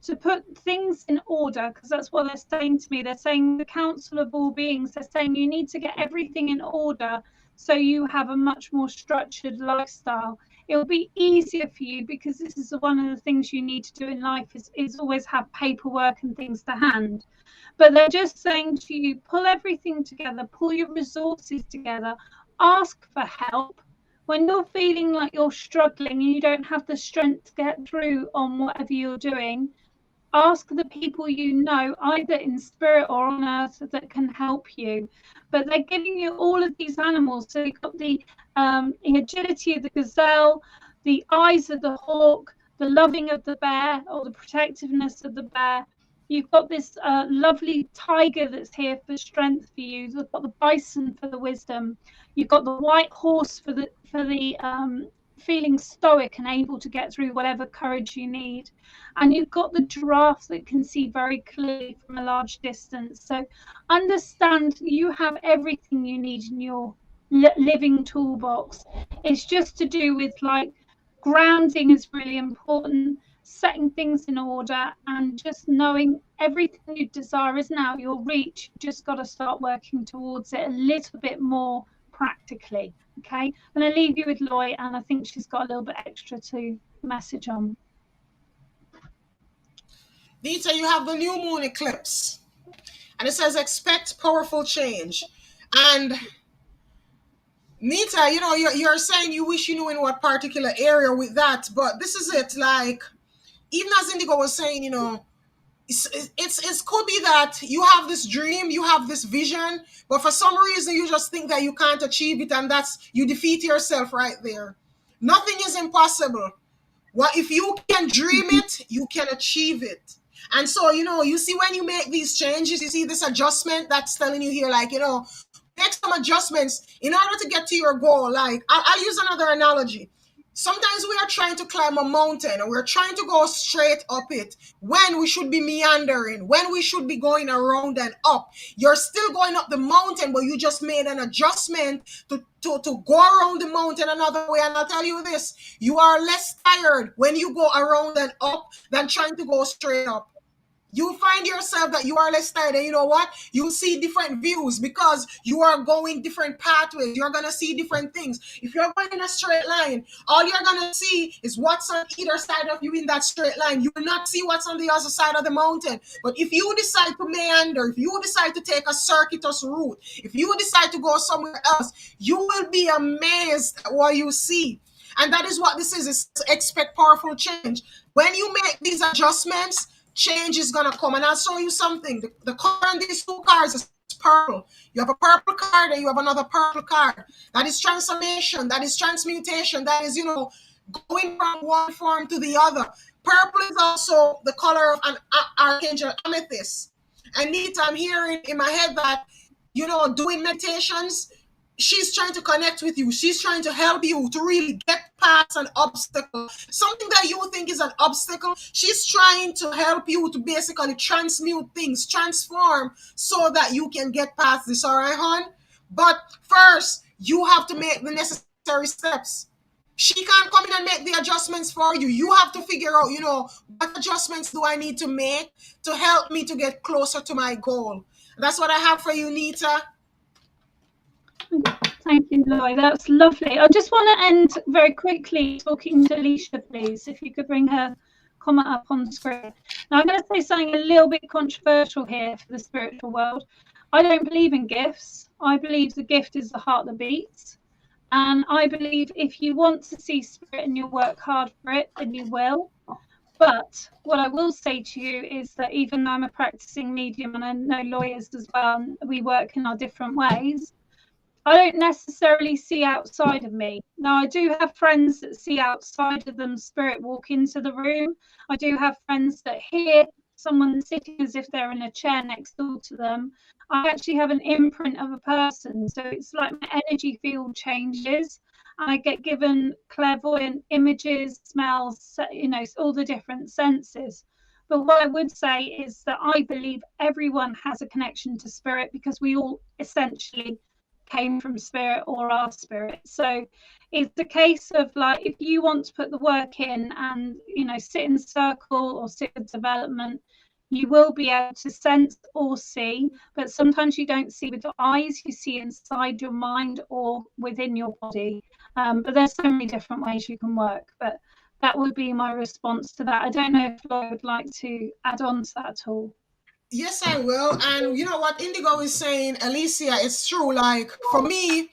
Speaker 2: to put things in order, because that's what they're saying to me. They're saying the Council of All Beings, they're saying you need to get everything in order so you have a much more structured lifestyle. It'll be easier for you because this is one of the things you need to do in life is always have paperwork and things to hand. But they're just saying to you, pull everything together, pull your resources together, ask for help. When you're feeling like you're struggling and you don't have the strength to get through on whatever you're doing, ask the people you know, either in spirit or on earth, that can help you. But they're giving you all of these animals. So you've got the agility of the gazelle, the eyes of the hawk, the loving of the bear, or the protectiveness of the bear. You've got this lovely tiger that's here for strength for you. You've got the bison for the wisdom. You've got the white horse for the feeling stoic and able to get through whatever courage you need. And you've got the giraffe that can see very clearly from a large distance. So understand you have everything you need in your living toolbox. It's just to do with like grounding is really important, setting things in order, and just knowing everything you desire isn't out your reach. You just got to start working towards it a little bit more practically. Okay, I'm going to leave you with Loy, and I think she's got a little bit extra to message on.
Speaker 1: Nita, you have the new moon eclipse, and it says expect powerful change. And Nita, you're saying you wish you knew in what particular area with that, but this is it. Like, even as Indigo was saying, it's could be that you have this dream, you have this vision, but for some reason you just think that you can't achieve it, and that's you defeat yourself right there. Nothing is impossible. What if you can dream it, you can achieve it. And so, you see when you make these changes, you see this adjustment that's telling you here, like, make some adjustments in order to get to your goal. Like, I'll use another analogy. Sometimes we are trying to climb a mountain and we're trying to go straight up it when we should be meandering, when we should be going around and up. You're still going up the mountain, but you just made an adjustment to go around the mountain another way. And I'll tell you this, you are less tired when you go around and up than trying to go straight up. You find yourself that you are less tired, and you know what, you see different views because you are going different pathways. You're going to see different things. If you're going in a straight line, all you're going to see is what's on either side of you in that straight line. You will not see what's on the other side of the mountain. But if you decide to meander, if you decide to take a circuitous route, if you decide to go somewhere else, you will be amazed at what you see. And that is what this is expect powerful change. When you make these adjustments, change is gonna come. And I'll show you something. The color on these two cards is purple. You have a purple card and you have another purple card. That is transformation. That is transmutation. That is, going from one form to the other. Purple is also the color of an archangel amethyst. And Nita, I'm hearing in my head that, doing meditations, she's trying to connect with you. She's trying to help you to really get past an obstacle. Something that you think is an obstacle, she's trying to help you to basically transmute things, transform so that you can get past this. All right, hon? But first, you have to make the necessary steps. She can't come in and make the adjustments for you. You have to figure out, what adjustments do I need to make to help me to get closer to my goal. That's what I have for you, Nita.
Speaker 2: Thank you, Loy. That's lovely. I just want to end very quickly talking to Alicia, please, if you could bring her comment up on the screen. Now, I'm going to say something a little bit controversial here for the spiritual world. I don't believe in gifts. I believe the gift is the heart that beats. And I believe if you want to see spirit and you work hard for it, then you will. But what I will say to you is that even though I'm a practicing medium and I know lawyers as well, and we work in our different ways, I don't necessarily see outside of me. Now, I do have friends that see outside of them spirit walk into the room. I do have friends that hear someone sitting as if they're in a chair next door to them. I actually have an imprint of a person. So it's like my energy field changes. And I get given clairvoyant images, smells, all the different senses. But what I would say is that I believe everyone has a connection to spirit because we all essentially came from spirit or our spirit. So it's a case of like, if you want to put the work in and sit in circle or sit with development, you will be able to sense or see, but sometimes you don't see with your eyes, you see inside your mind or within your body. But there's so many different ways you can work, but that would be my response to that. I don't know if Laura would like to add on to that at all.
Speaker 1: Yes, I will. And you know what Indigo is saying, Alicia, it's true. Like for me,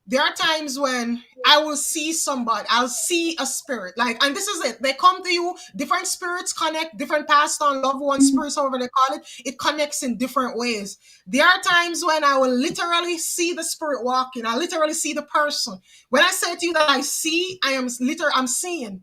Speaker 1: there are times when I will see somebody, I'll see a spirit. Like, and this is it. They come to you, different spirits connect, different passed on loved one spirits, however they call it. It connects in different ways. There are times when I will literally see the spirit walking. I literally see the person. When I say to you that I see, I'm seeing.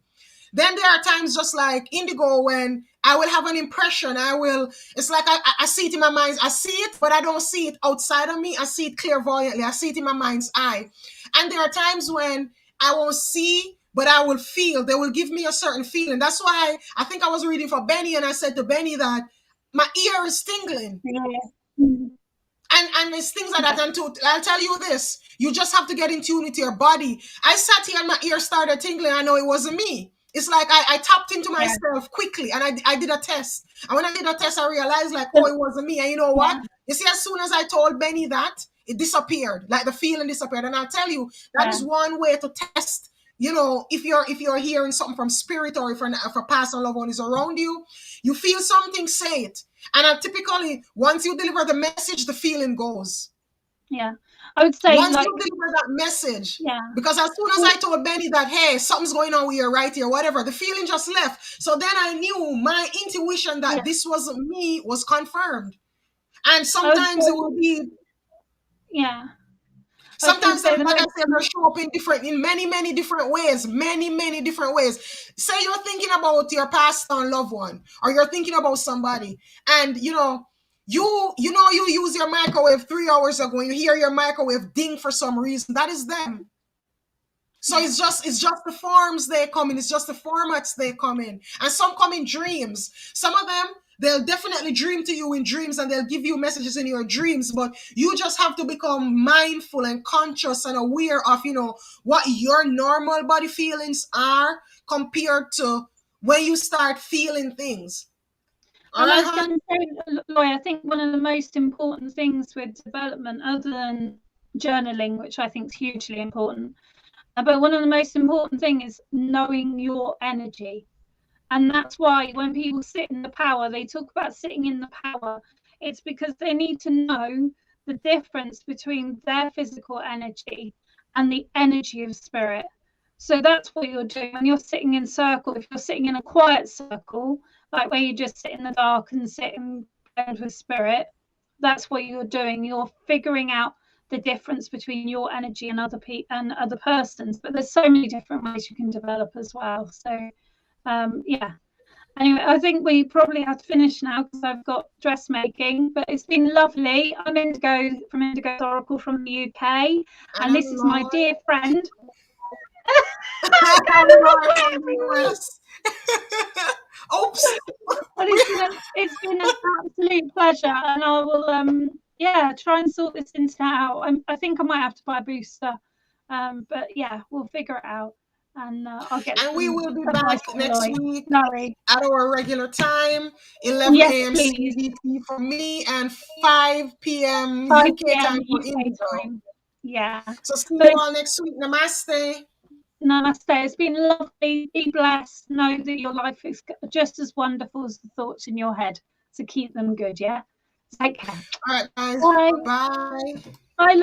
Speaker 1: Then there are times just like Indigo when I will have an impression. It's like I see it in my mind. I see it, but I don't see it outside of me. I see it clairvoyantly. I see it in my mind's eye. And there are times when I won't see, but I will feel. They will give me a certain feeling. That's why I think I was reading for Benny and I said to Benny that my ear is tingling.
Speaker 2: Yeah.
Speaker 1: And it's things like that. And I'll tell you this, you just have to get in tune with your body. I sat here and my ear started tingling. I know it wasn't me. It's like I tapped into myself quickly and I did a test. And when I did a test, I realized like, oh, it wasn't me. And you know what? You see, as soon as I told Benny that, it disappeared. Like the feeling disappeared. And I'll tell you, that is one way to test, if you're hearing something from spirit, or if a past or loved one is around you, you feel something, say it. And typically, once you deliver the message, the feeling goes.
Speaker 2: Yeah, I would say,
Speaker 1: Once
Speaker 2: like,
Speaker 1: you deliver that message,
Speaker 2: yeah,
Speaker 1: because as soon as I told Benny that, hey, something's going on with you right here, whatever, the feeling just left. So then I knew my intuition
Speaker 2: yeah,
Speaker 1: that this wasn't me was confirmed. And
Speaker 2: I would
Speaker 1: sometimes it
Speaker 2: say,
Speaker 1: will be,
Speaker 2: yeah, I was going to
Speaker 1: sometimes,
Speaker 2: say the
Speaker 1: like I
Speaker 2: most,
Speaker 1: said, they'll show up in many different ways, many different ways. Say you're thinking about your past on loved one, or you're thinking about somebody, and you use your microwave 3 hours ago, and you hear your microwave ding for some reason. That is them. So
Speaker 2: yeah.
Speaker 1: it's just the forms they come in. It's just the formats they come in. And some come in dreams. Some of them, they'll definitely dream to you in dreams, and they'll give you messages in your dreams. But you just have to become mindful and conscious and aware of, what your normal body feelings are compared to when you start feeling things. All
Speaker 2: And I
Speaker 1: right,
Speaker 2: was
Speaker 1: hon?
Speaker 2: going to say, Loy, I think one of the most important things with development, other than journaling, which I think is hugely important, but one of the most important things is knowing your energy. And that's why when people sit in the power, they talk about sitting in the power. It's because they need to know the difference between their physical energy and the energy of spirit. So that's what you're doing when you're sitting in circle. If you're sitting in a quiet circle, like where you just sit in the dark and sit and blend with spirit, that's what you're doing. You're figuring out the difference between your energy and other persons. But there's so many different ways you can develop as well. So yeah. Anyway, I think we probably have to finish now because I've got dressmaking, but it's been lovely. I'm Indigo from Indigo's Oracle from the UK,
Speaker 1: And
Speaker 2: and
Speaker 1: I'm
Speaker 2: this is my
Speaker 1: Lord.
Speaker 2: dear friend.
Speaker 1: I'm Lord from the US. Oops.
Speaker 2: But it's been an absolute pleasure, and I will try and sort this into out. I think I might have to buy a booster, but yeah, we'll figure it out, and I'll get
Speaker 1: And we
Speaker 2: some
Speaker 1: will be
Speaker 2: advice
Speaker 1: back
Speaker 2: from
Speaker 1: next
Speaker 2: Lloyd.
Speaker 1: week
Speaker 2: Sorry.
Speaker 1: at our regular time, 11
Speaker 2: Yes,
Speaker 1: a.m.
Speaker 2: please.
Speaker 1: CET for me and 5 p.m.
Speaker 2: 5
Speaker 1: UK
Speaker 2: p.m.
Speaker 1: time for
Speaker 2: UK
Speaker 1: Indigo.
Speaker 2: time. Yeah.
Speaker 1: So see you
Speaker 2: But
Speaker 1: all next week. Namaste.
Speaker 2: namaste. It's been lovely. Be blessed. Know that your life is just as wonderful as the thoughts in your head. So keep them good, yeah? Take care.
Speaker 1: All right, guys.
Speaker 2: Bye.
Speaker 1: Bye.
Speaker 2: Bye.